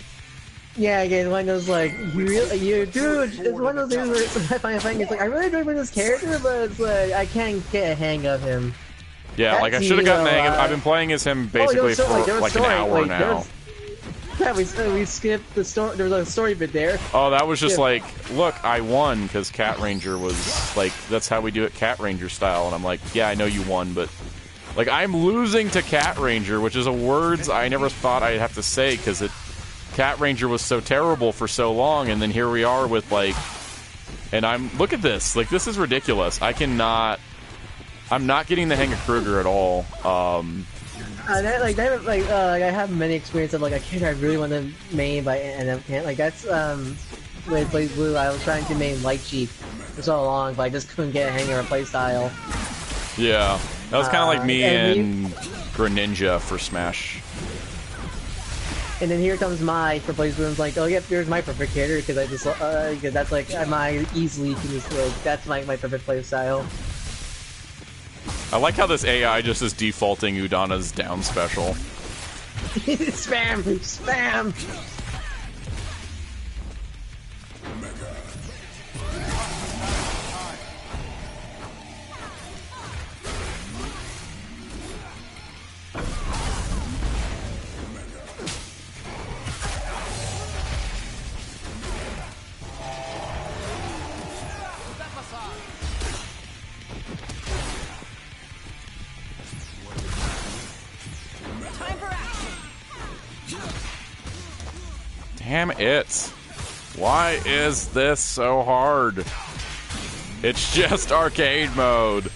Yeah, again, one of those, like, dude, it's one of those things where I find it's like, I really enjoy playing this character, but it's like, I can't get a hang of him.
Yeah, like, I should have gotten a hang of I've been playing as him basically for, like, an hour now.
Yeah, we skipped the story, there was a story bit there.
Oh, that was just like, look, I won, because Cat Ranger was, like, that's how we do it Cat Ranger style, and I'm like, yeah, I know you won, but... Like, I'm losing to Cat Ranger, which is a words I never thought I'd have to say, because Cat Ranger was so terrible for so long, and then here we are with, like... And look at this. Like, this is ridiculous. I'm not getting the hang of Cruger at all.
I have many experiences of, like, a character I really want to main, and I can't. Like, that's, with BlazBlue, I was trying to main Light Chief for so long, but I just couldn't get a hang of her playstyle.
Yeah. That was kind of like me and Greninja for Smash.
And then here comes Mai for BlazBlue, and it's like, oh yep, there's my perfect character, because I just, because that's like, Mai easily can just, like, that's my perfect playstyle.
I like how this AI just is defaulting Udana's down special.
Spam! Spam!
Damn it. Why is this so hard? It's just arcade mode.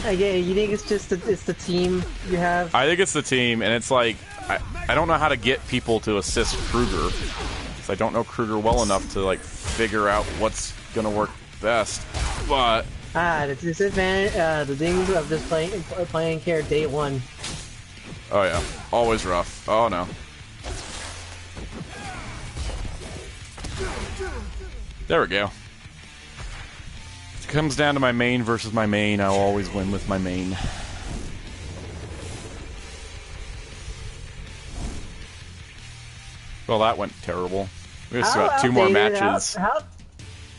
Again, you think it's just it's the team you have?
I think it's the team, and it's like, I don't know how to get people to assist Cruger. Because I don't know Cruger well enough to, like, figure out what's gonna work best. But...
the disadvantage, the things of just playing care day one.
Oh yeah, always rough. Oh no. There we go. comes down to my main versus my main, I'll always win with my main. Well, that went terrible. We just got 2 more matches.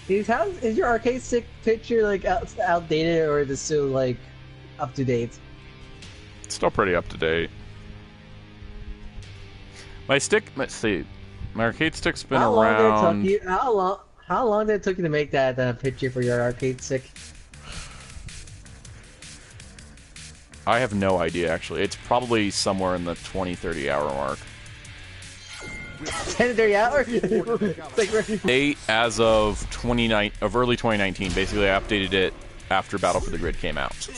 Is your arcade stick picture like outdated, or is it still like up to date?
It's still pretty up to date. My stick, let's see, my arcade stick's been around.
How long did it take you to make that picture for your arcade stick?
I have no idea, actually. It's probably somewhere in the 20-30 hour mark.
10 to 30 hours?
Date as of early 2019. Basically, I updated it after Battle for the Grid came out.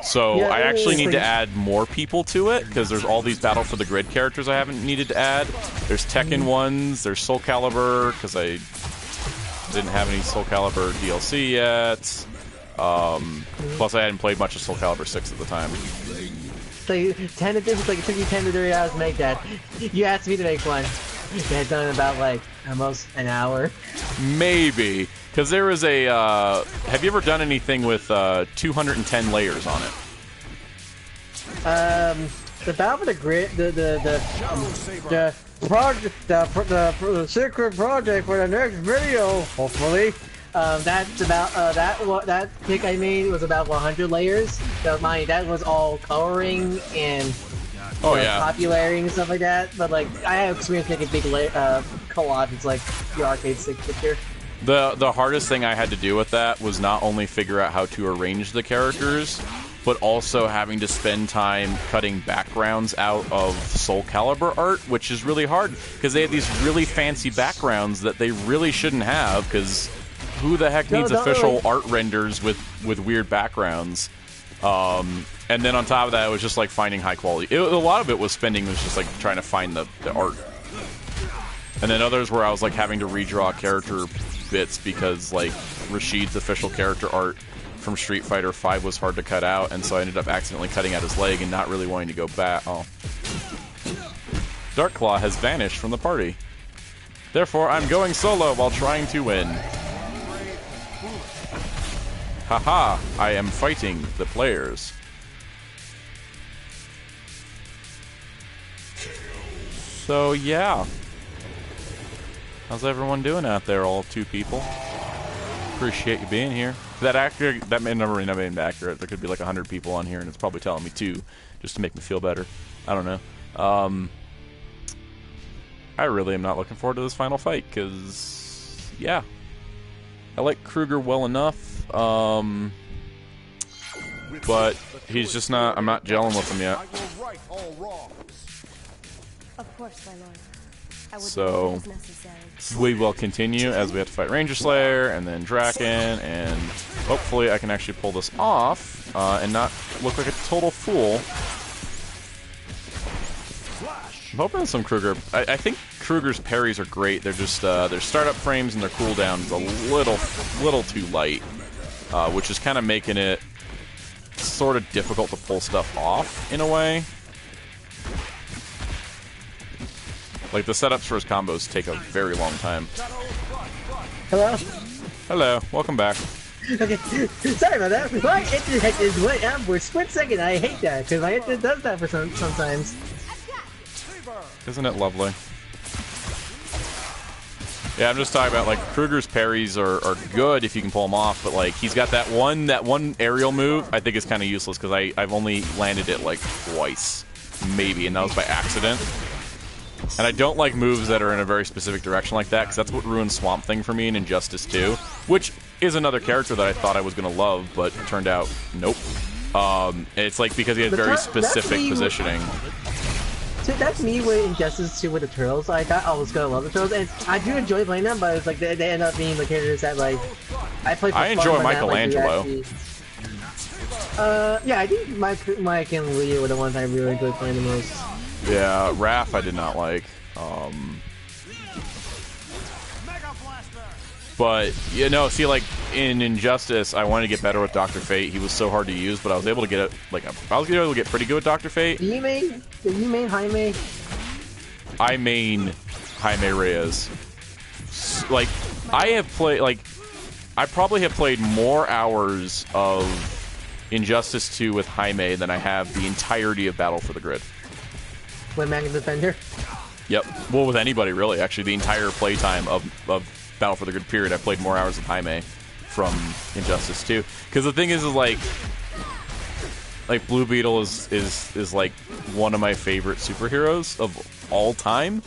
So
yeah,
I actually need to add more people to it, because there's all these Battle for the Grid characters I haven't needed to add. There's Tekken ones, there's Soul Calibur, because I didn't have any Soul Calibur DLC yet. Plus I hadn't played much of Soul Calibur 6 at the time.
So it took you 10 to 30 hours to make that. You asked me to make one. You had done in about like almost an hour.
Maybe. Because there was a, have you ever done anything with 210 layers on it?
The Battle for the Grid, the secret project for the next video, hopefully. That's about that pick I made was about 100 layers. So that was all coloring and popularity and stuff like that. But like I have experience making big collages like the arcade stick picture.
The hardest thing I had to do with that was not only figure out how to arrange the characters, but also having to spend time cutting backgrounds out of Soul Calibur art, which is really hard because they have these really fancy backgrounds that they really shouldn't have, because who the heck needs official art renders with weird backgrounds? And then on top of that, it was just like finding high quality. A lot of it was just like trying to find the art. And then others where I was like having to redraw character bits because like Rashid's official character art from Street Fighter V was hard to cut out, and so I ended up accidentally cutting out his leg and not really wanting to go back. Oh. Darkclaw has vanished from the party. Therefore, I'm going solo while trying to win. Haha, I am fighting the players. So, yeah. How's everyone doing out there, all 2 people? Appreciate you being here. That may never have been accurate. There could be like 100 people on here, and it's probably telling me 2, just to make me feel better. I don't know. I really am not looking forward to this final fight, because, yeah. I like Cruger well enough, but he's just not, I'm not gelling with him yet.
Of course, my lord.
So, we will continue as we have to fight Ranger Slayer, and then Draken, and hopefully I can actually pull this off, and not look like a total fool. I'm hoping some Cruger, I think Kruger's parries are great. They're just, their startup frames and their cooldown's a little too light, which is kind of making it sort of difficult to pull stuff off, in a way. Like, the setups for his combos take a very long time.
Hello?
Hello, welcome back.
Okay, sorry about that. My internet is went out for a split second. I hate that, because my internet does that for sometimes.
Isn't it lovely? Yeah, I'm just talking about, like, Kruger's parries are good if you can pull them off, but, like, he's got that one aerial move I think is kind of useless, because I've only landed it, like, twice, maybe, and that was by accident. And I don't like moves that are in a very specific direction like that, because that's what ruined Swamp Thing for me in Injustice 2, which is another character that I thought I was going to love, but it turned out, nope. It's like because he had very specific positioning.
So that's me with Injustice 2 with the Turtles. Like, I was going to love the Turtles, and I do enjoy playing them, but it's like they end up being the characters that, like, I play for
I
fun,
enjoy
but
Michelangelo.
not, like, yeah, I think Mike and Leo were the ones I really enjoyed playing the most.
Yeah, Raph I did not like. But, you know, see, like, in Injustice, I wanted to get better with Dr. Fate. He was so hard to use, but I was able to get it, like, I was able to get pretty good with Dr. Fate.
Did you main Jaime?
I main Jaime Reyes. Like, I have played, like, I probably have played more hours of Injustice 2 with Jaime than I have the entirety of Battle for the Grid.
With Magnus Defender?
Yep. Well, with anybody, really. Actually, the entire playtime of Battle for the Grid period, I played more hours with Jaime from Injustice 2. Because the thing is like Blue Beetle is like one of my favorite superheroes of all time.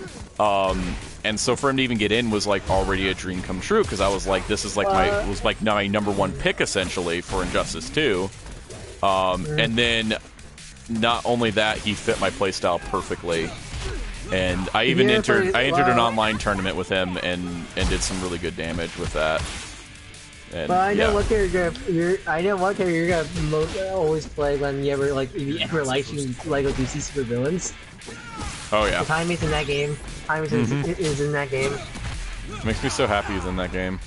And so for him to even get in was like already a dream come true, because I was like, this is like my number one pick essentially for Injustice 2. And then not only that, he fit my playstyle perfectly. And I even entered an online tournament with him and did some really good damage with that. And,
well, I know what character you're gonna always play when you ever like likes Lego DC supervillains.
Oh yeah.
Jaime's in that game. Jaime's is in that game.
Makes me so happy he's in that game.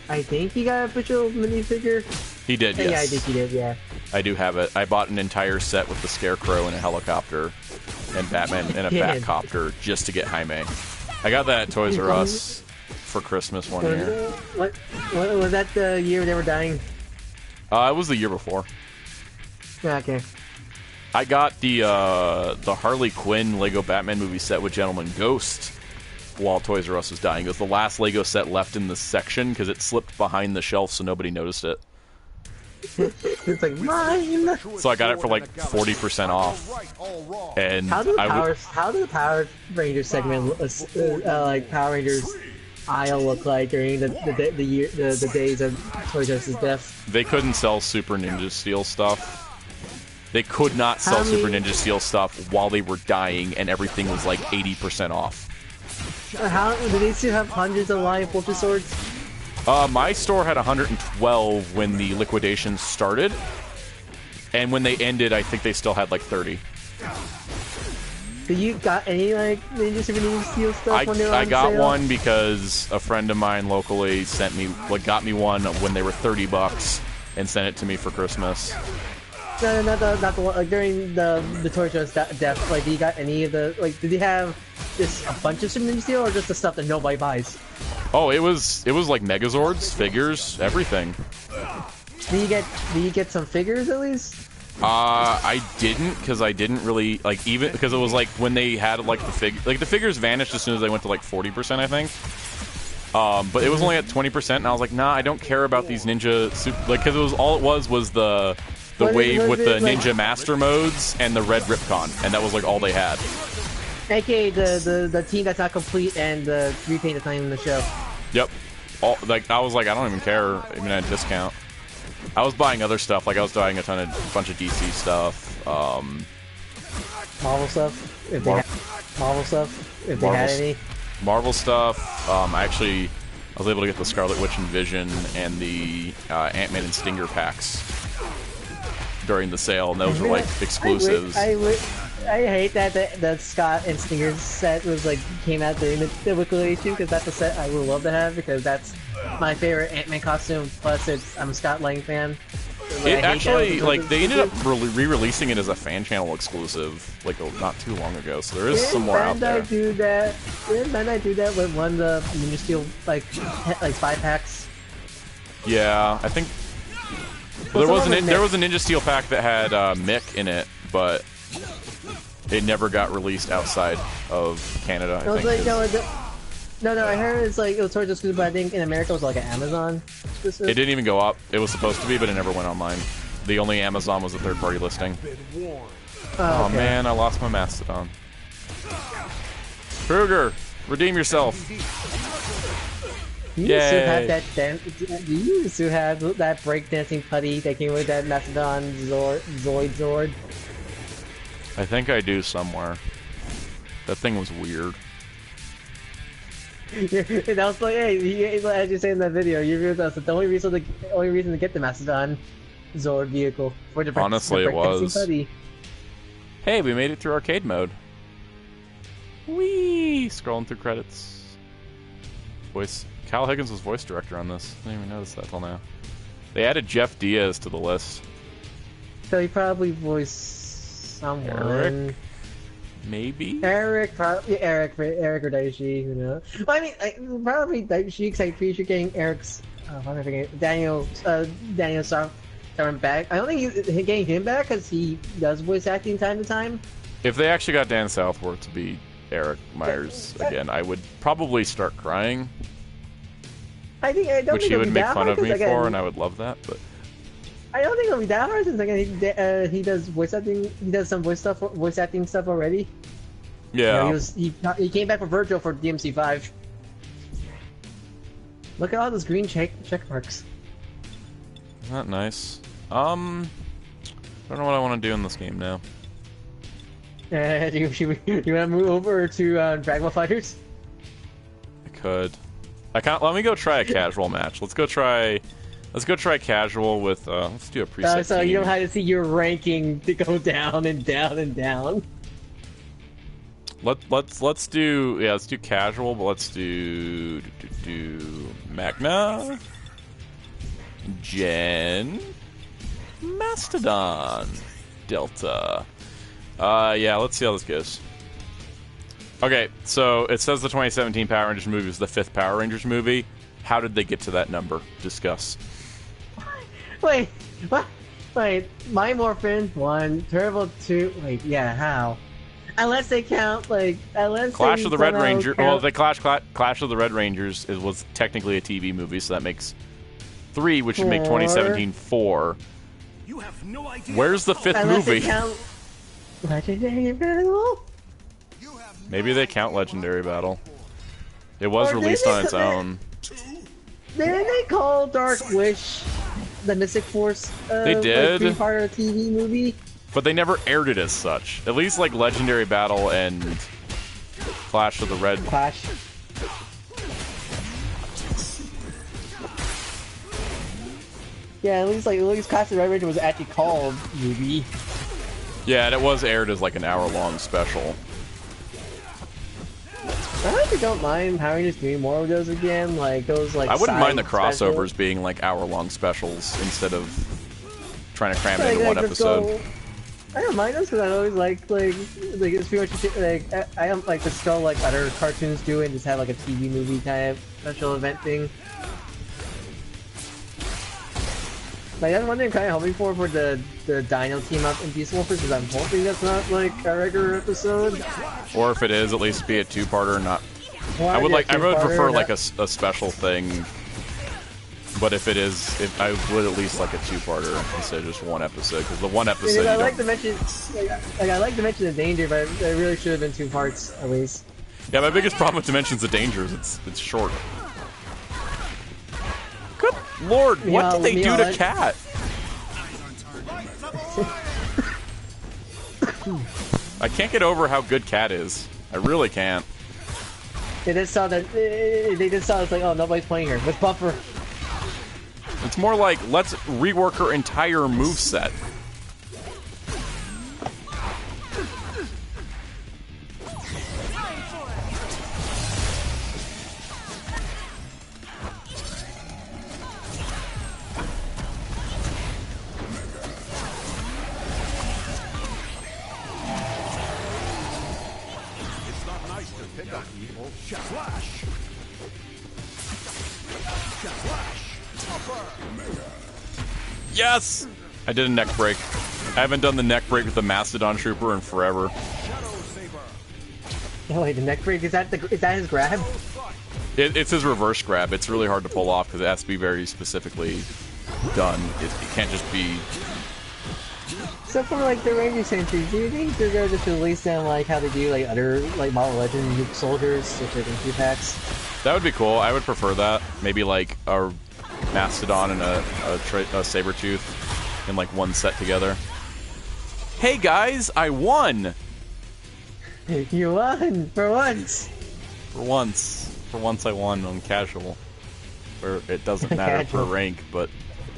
I think he got an official minifigure.
He did, yes.
Yeah, I think he did, yeah.
I do have it. I bought an entire set with the Scarecrow and a helicopter, and Batman and a Batcopter just to get Jaime. I got that at Toys R Us for Christmas one year.
What was that the year they were dying?
It was the year before.
Yeah, okay.
I got the Harley Quinn Lego Batman movie set with Gentleman Ghost while Toys R Us was dying. It was the last Lego set left in the section because it slipped behind the shelf so nobody noticed it.
It's like mine.
So I got it for like 40% off. And
how did the Power Rangers segment, like Power Rangers aisle, look like during the days of Toys R Us's death?
They couldn't sell Super Ninja Steel stuff. They could not sell Super Ninja Steel stuff while they were dying, and everything was like 80% off.
How do they still have hundreds of live Ultra Swords?
My store had 112 when the liquidation started, and when they ended, I think they still had like 30.
Did you got any like Super Ninja Steel stuff when they were on
I got
sale?
one because a friend of mine locally got me one when they were $30 and sent it to me for Christmas.
No, not the one, like during the Toys R Us death. Like, did you got any of the did you have just a bunch of Super Ninja Steel or just the stuff that nobody buys?
Oh, it was like Megazords, figures, everything.
Did you get some figures at least?
I didn't, because I didn't really even because it was like when they had like the figures vanished as soon as they went to like 40%, I think. But it was only at 20%, and I was like, nah, I don't care about these ninja because it was the wave with the Ninja Master modes and the Red Ripcon, and that was like all they had.
AKA the team that's not complete and the repaint that's not even in the show.
Yep. I was like, I don't even care, even at a discount. I was buying other stuff, like I was buying a bunch of DC stuff.
Marvel stuff, if they had Marvel stuff, if they had any.
Marvel stuff. I was able to get the Scarlet Witch and Vision and the Ant-Man and Stinger packs during the sale, and those were like exclusives.
I hate that the Scott and Stinger set was came out during the liquidation, because that's a set I would love to have, because that's my favorite Ant-Man costume. Plus, I'm a Scott Lang fan.
It actually, they ended up re-releasing it as a fan channel exclusive, not too long ago. So there is some more out there.
Didn't Bandai do that with one of the Ninja Steel 5 packs?
Yeah, I think there was a Ninja Steel pack that had Mick in it, but it never got released outside of Canada. I think.
No, I heard it was towards exclusive, but I think in America it was like an Amazon exclusive.
It didn't even go up. It was supposed to be, but it never went online. The only Amazon was a third-party listing. Oh
okay.
Man, I lost my Mastodon. Cruger, redeem yourself.
Do you still have that breakdancing putty that came with that Mastodon Zord?
I think I do somewhere. That thing was weird.
That was like, hey, as you say in that video, you realized that the only reason to get the Mastodon Zord vehicle for the
honestly, it was.
Putty.
Hey, we made it through arcade mode. Whee! Scrolling through credits. Kyle Higgins was voice director on this. I didn't even notice that till now. They added Jeff Diaz to the list.
So he probably voiced someone.
Eric Maybe?
Eric, probably Eric or Daishi, who knows? Well, I mean, probably Daishi, because I'm pretty sure getting Eric's, what am I thinking? Daniel Soft coming back. I don't think getting him back, because he does voice acting time to time.
If they actually got Dan Southworth to be Eric Myers again, I would probably start crying. Which he would make fun of me for, and I would love that, but...
I don't think it'll be that hard, since again, he does voice acting, he does some voice acting stuff already.
Yeah.
You know, he came back for Virgil for DMC5. Look at all those green check marks.
Isn't that nice? I don't know what I want to do in this game now.
Do you want to move over to Dragon Ball Fighters?
I could. Let me go try a casual match. Let's go try casual with. Let's do a preset.
So
team.
you don't have to see your ranking to go down and down and down.
Let's do casual, but let's do Magna, Gen, Mastodon, Delta. Yeah, let's see how this goes. Okay, so it says the 2017 Power Rangers movie was the 5th Power Rangers movie. How did they get to that number? Discuss.
Wait, what? Wait, My Morphin 1, Turbo 2. Wait, yeah, how? Unless they count,
Clash of the Red Ranger. Well, the Clash of the Red Rangers was technically a TV movie, so that makes 3, which would make 2017 4.
You have no idea.
Where's the 5th movie?
They count Legendary Battle?
Maybe they count Legendary Battle. It was released on its own.
Didn't they call Dark Wish the Mystic Force?
They did.
Like, 3-part TV movie?
But they never aired it as such. At least like Legendary Battle and Clash of the Red.
Clash. Yeah, at least Clash of the Red Ranger was actually called movie.
Yeah, and it was aired as like an hour-long special.
I actually don't mind Power Rangers doing more of those again, like those like.
I wouldn't mind the
specials.
crossovers being like hour-long specials instead of trying to cram it into one episode.
I don't mind those because I always like it's pretty much like I don't like to scroll like other cartoons do and just have like a TV movie kind of special event thing. Like that's one thing I'm kind of hoping for the Dino team up in Beast Morphers, because I'm hoping that's not like a regular episode.
Or if it is, at least be a two-parter, not.
Well,
I would prefer
not...
like a special thing. But if it is, I would at least like a two-parter instead of just one episode, because the one episode.
I like to mention, I like to mention the danger, but it really should have been 2 parts at least.
Yeah, my biggest problem with Dimensions of Danger is it's short. Good lord, what did they do to Cat? I can't get over how good Cat is. I really can't.
They just saw that. They just saw it's like, oh, nobody's playing her. Let's buff her.
It's more like, let's rework her entire moveset.
It's not nice to pick up evil. Flash! Flash!
Yes! I did a neck break. I haven't done the neck break with the Mastodon Trooper in forever.
Oh wait, the neck break, is that his grab?
It's his reverse grab. It's really hard to pull off because it has to be very specifically done. It can't just be...
So for like the Ranger Sentries, do you think they're gonna just release them like how they do like other like Marvel Legends soldiers, such as in 2-packs?
That would be cool. I would prefer that. Maybe like a Mastodon and a Sabretooth in like one set together. Hey guys, I won!
You won! For once!
For once I won on casual. Where it doesn't matter per rank, but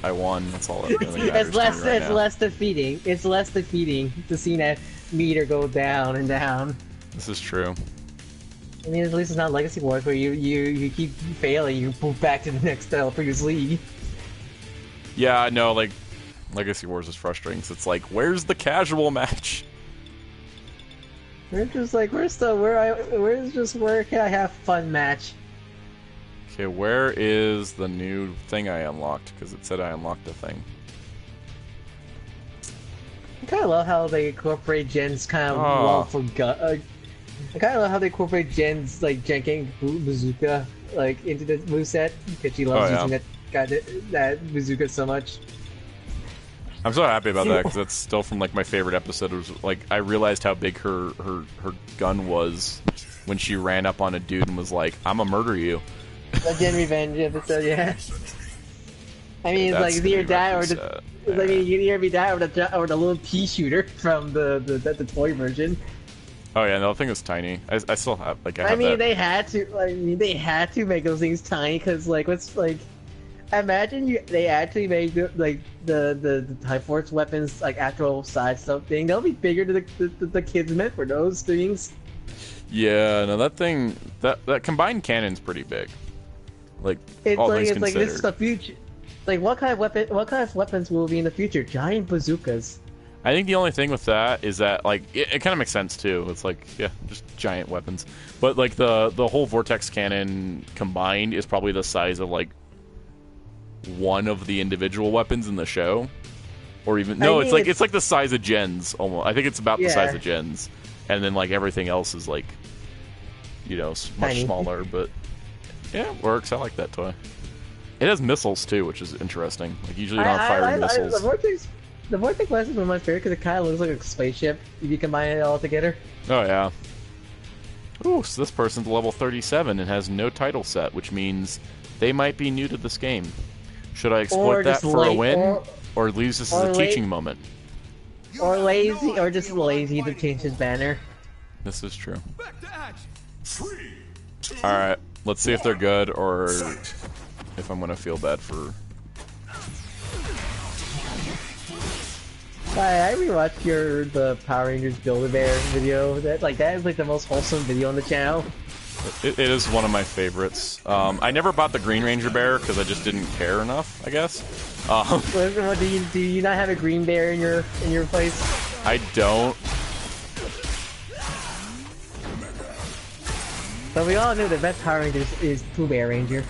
I won. That's all that really matters.
It's less defeating. It's less defeating to see that meter go down and down.
This is true.
I mean, at least it's not Legacy Wars where you keep failing, you move back to the next previous league.
Yeah, no, like Legacy Wars is frustrating. So it's like, where's the casual match?
We're just like where's where can I have fun match?
Okay, where is the new thing I unlocked? Because it said I unlocked a thing.
I kind of love how they incorporate Jen's kind of love for gun. I kind of love how they incorporate Jen's like janking bazooka like into the moveset because she loves using that bazooka so much.
I'm so happy about that because that's still from like my favorite episode. It was like I realized how big her gun was when she ran up on a dude and was like, "I'm gonna murder you."
The Jen Revenge episode, yeah. I mean, it's like either that or the. I mean, you either be that or the little pea shooter from the toy version.
Oh yeah, no, the thing is tiny. I still have like I
mean,
that.
they had to. I mean, they had to make those things tiny because like what's like. Imagine they actually made the Type Force weapons like actual size something. They'll be bigger than the kids meant for those things.
Yeah, no, that thing that combined cannon's pretty big. Like
it's
all
like
things
it's
considered.
like this is the future. Like what kind of weapons will be in the future? Giant bazookas.
I think the only thing with that is that like it kind of makes sense too. It's like yeah, just giant weapons. But like the whole vortex cannon combined is probably the size of like one of the individual weapons in the show, or even no, it's like the size of Jen's almost. I think it's about the size of Jen's, and then like everything else is like, you know, much smaller. But yeah, it works. I like that toy. It has missiles too, which is interesting. Like usually you don't have firing missiles.
The vortex weapon is one of my favorite because it kind of looks like a spaceship if you combine it all together.
Oh yeah. Ooh, so this person's level 37 and has no title set, which means they might be new to this game. Should I exploit that for a win, or use this as a teaching moment?
Or lazy, or just lazy to change his banner.
This is true. Alright, let's see if they're good, or if I'm gonna feel bad for...
I rewatched the Power Rangers Build-A-Bear video. That is like the most wholesome video on the channel.
It is one of my favorites. I never bought the Green Ranger bear because I just didn't care enough, I guess.
Do you not have a green bear in your place?
I don't.
But we all know the best Power Ranger is Pooh Bear Ranger.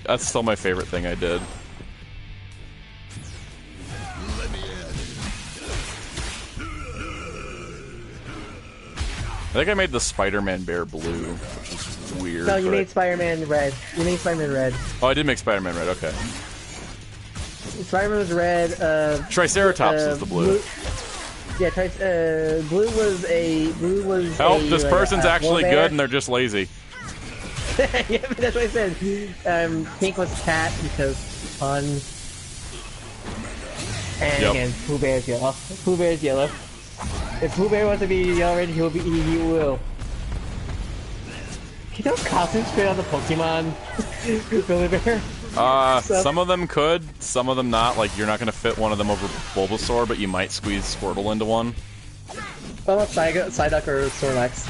That's still my favorite thing I did. I think I made the Spider-Man bear blue, which is weird.
No, you made Spider-Man red. You made Spider-Man red.
Oh, I did make Spider-Man red, okay.
Spider-Man was red,
Triceratops is the blue.
Yeah, blue was
Help, this person's actually good and they're just lazy.
Yeah, but that's what I said. Pink was cat because fun. And again, Pooh Bear's yellow. Pooh Bear's yellow. If Pooh Bear wants to be yellow red, he will. Can those costumes fit on the Pokemon? Billy Bear?
Some of them could, some of them not. Like, you're not going to fit one of them over Bulbasaur, but you might squeeze Squirtle into one.
What about Psyduck or Snorlax?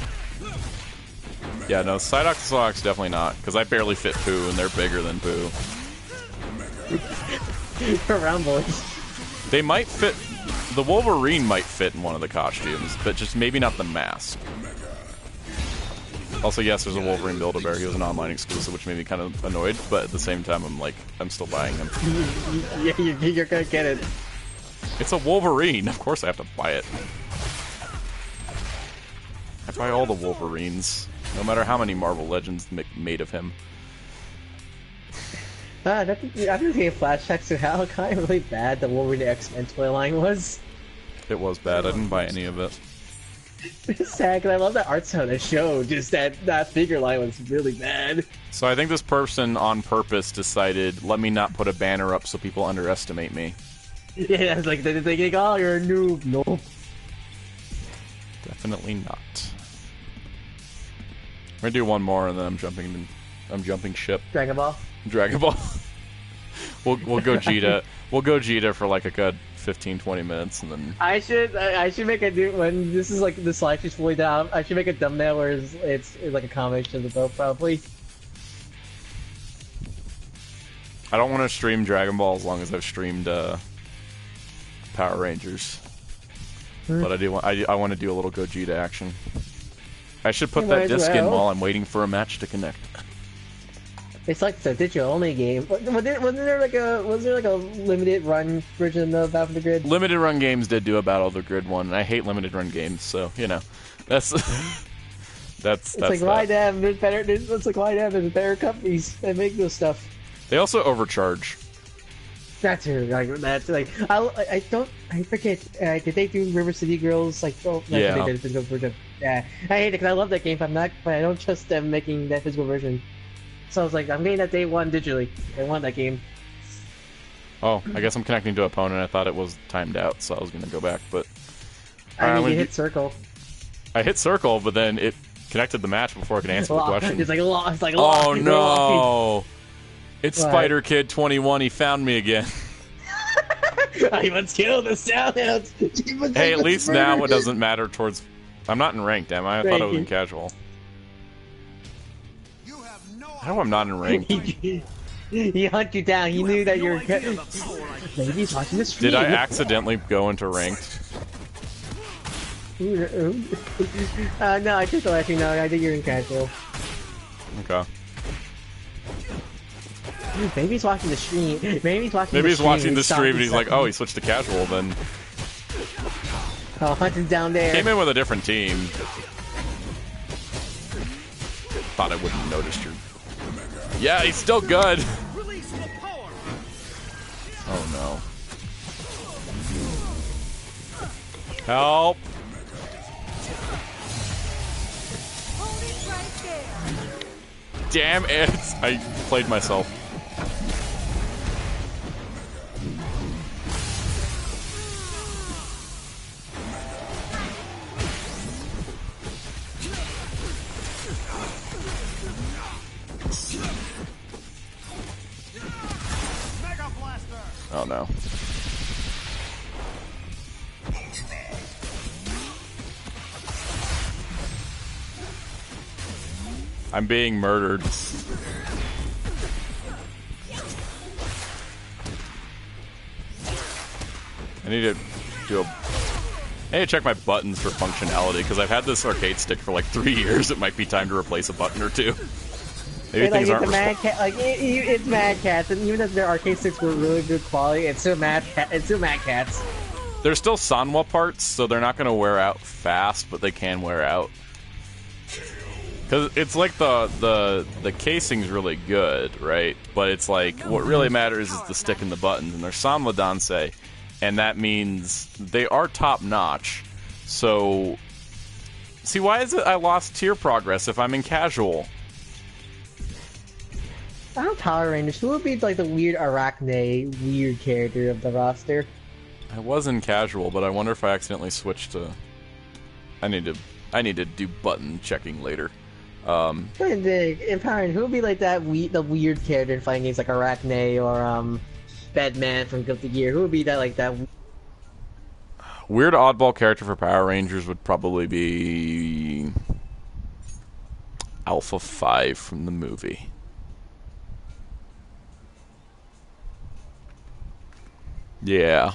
Yeah, no, Psyduck and Snorlax definitely not, because I barely fit Pooh, and they're bigger than Pooh.
Round boys.
They might fit... The Wolverine might fit in one of the costumes, but just maybe not the mask. Also, yes, there's a Wolverine Build-A-Bear. He was an online exclusive, which made me kind of annoyed, but at the same time, I'm still buying him.
Yeah, you're gonna get it.
It's a Wolverine. Of course I have to buy it. I buy all the Wolverines, no matter how many Marvel Legends made of him.
I'm just getting flashbacks to how kind of really bad the Wolverine X-Men toy line was.
It was bad. I didn't buy any of it.
It's sad because I love that art style of the show. Just that figure line was really bad.
So I think this person on purpose decided, let me not put a banner up so people underestimate me.
Yeah, it's like they're thinking, oh, you're a noob. Nope.
Definitely not. We're gonna do one more and then I'm jumping ship.
Dragon Ball.
Dragon Ball. we'll go Vegeta. We'll go Vegeta for like a good 15-20 minutes and then
I should make a new when this is like the slide is fully down. I should make a thumbnail where it's like a combination of the both probably.
I don't want to stream Dragon Ball as long as I've streamed Power Rangers. But I want to do a little Gogeta action. I should put
You
that
might as
disc in
well.
while I'm waiting for a match to connect.
It's like the digital only game. Was there like a limited run version of Battle for the Grid?
Limited run games did do a Battle of the Grid one, and I hate limited run games, so you know, that's that's.
It's like why damn, there's better. It's like why damn, there's better companies that make this stuff.
They also overcharge.
That's like I forget. Did they do River City Girls? Like
Yeah.
they did a physical version. Yeah, I hate it because I love that game, but I don't trust them making that physical version. So I was like, I'm getting that day one digitally. I want that game.
Oh, I guess I'm connecting to opponent. I thought it was timed out, so I was gonna go back, but
I mean, you hit circle.
I hit circle, but then it connected the match before I could answer the question.
It's like lost. It's like
Oh
lost.
no! It's
What?
Spider Kid 21. He found me again.
I must kill the Soundout.
Hey, at least now it doesn't matter towards. I'm not in ranked, am I? I thought I was in casual.
You have no
How I'm not in ranked?
He hunted you down. He knew that you were. Maybe he's watching the stream.
Did I accidentally go into ranked?
No, I just thought actually no. I think you're in casual.
Okay.
Maybe he's watching the stream. Maybe he's watching.
Maybe
the
he's
stream
watching the
and
stream and he's like,
stopped
oh, he switched to casual. Then
oh, hunting's down there.
came in with a different team. Thought I wouldn't have noticed you. Yeah, he's still good.
Release the power.
Oh no. Help!
Hold it right there.
Damn it! I played myself.
Mega Blaster.
Oh no. I'm being murdered. I need to do a... I need to check my buttons for functionality, because I've had this arcade stick for like 3 years. It might be time to replace a button or two. Maybe
Like,
things aren't...
it's Mad Cat, like it's Mad Cats, and even if their arcade sticks were really good quality, it's still Mad Cats.
They're still Sanwa parts, so they're not going to wear out fast, but they can wear out. Because it's like the casing's really good, right? But it's like, what really matters is the stick and the buttons, and they're Sanwa Dansei, and that means they are top-notch. So, see, why is it I lost tier progress if I'm in casual?
I don't Power Rangers. Who would be like the weird Arachne weird character of the roster?
I was in casual, but I wonder if I accidentally switched to... I need to do button checking later.
In Power Rangers, who would be like that the weird character in fighting games like Arachne or Bedman from Guilty Gear? Who would be that
Weird oddball character for Power Rangers would probably be Alpha 5 from the movie. Yeah.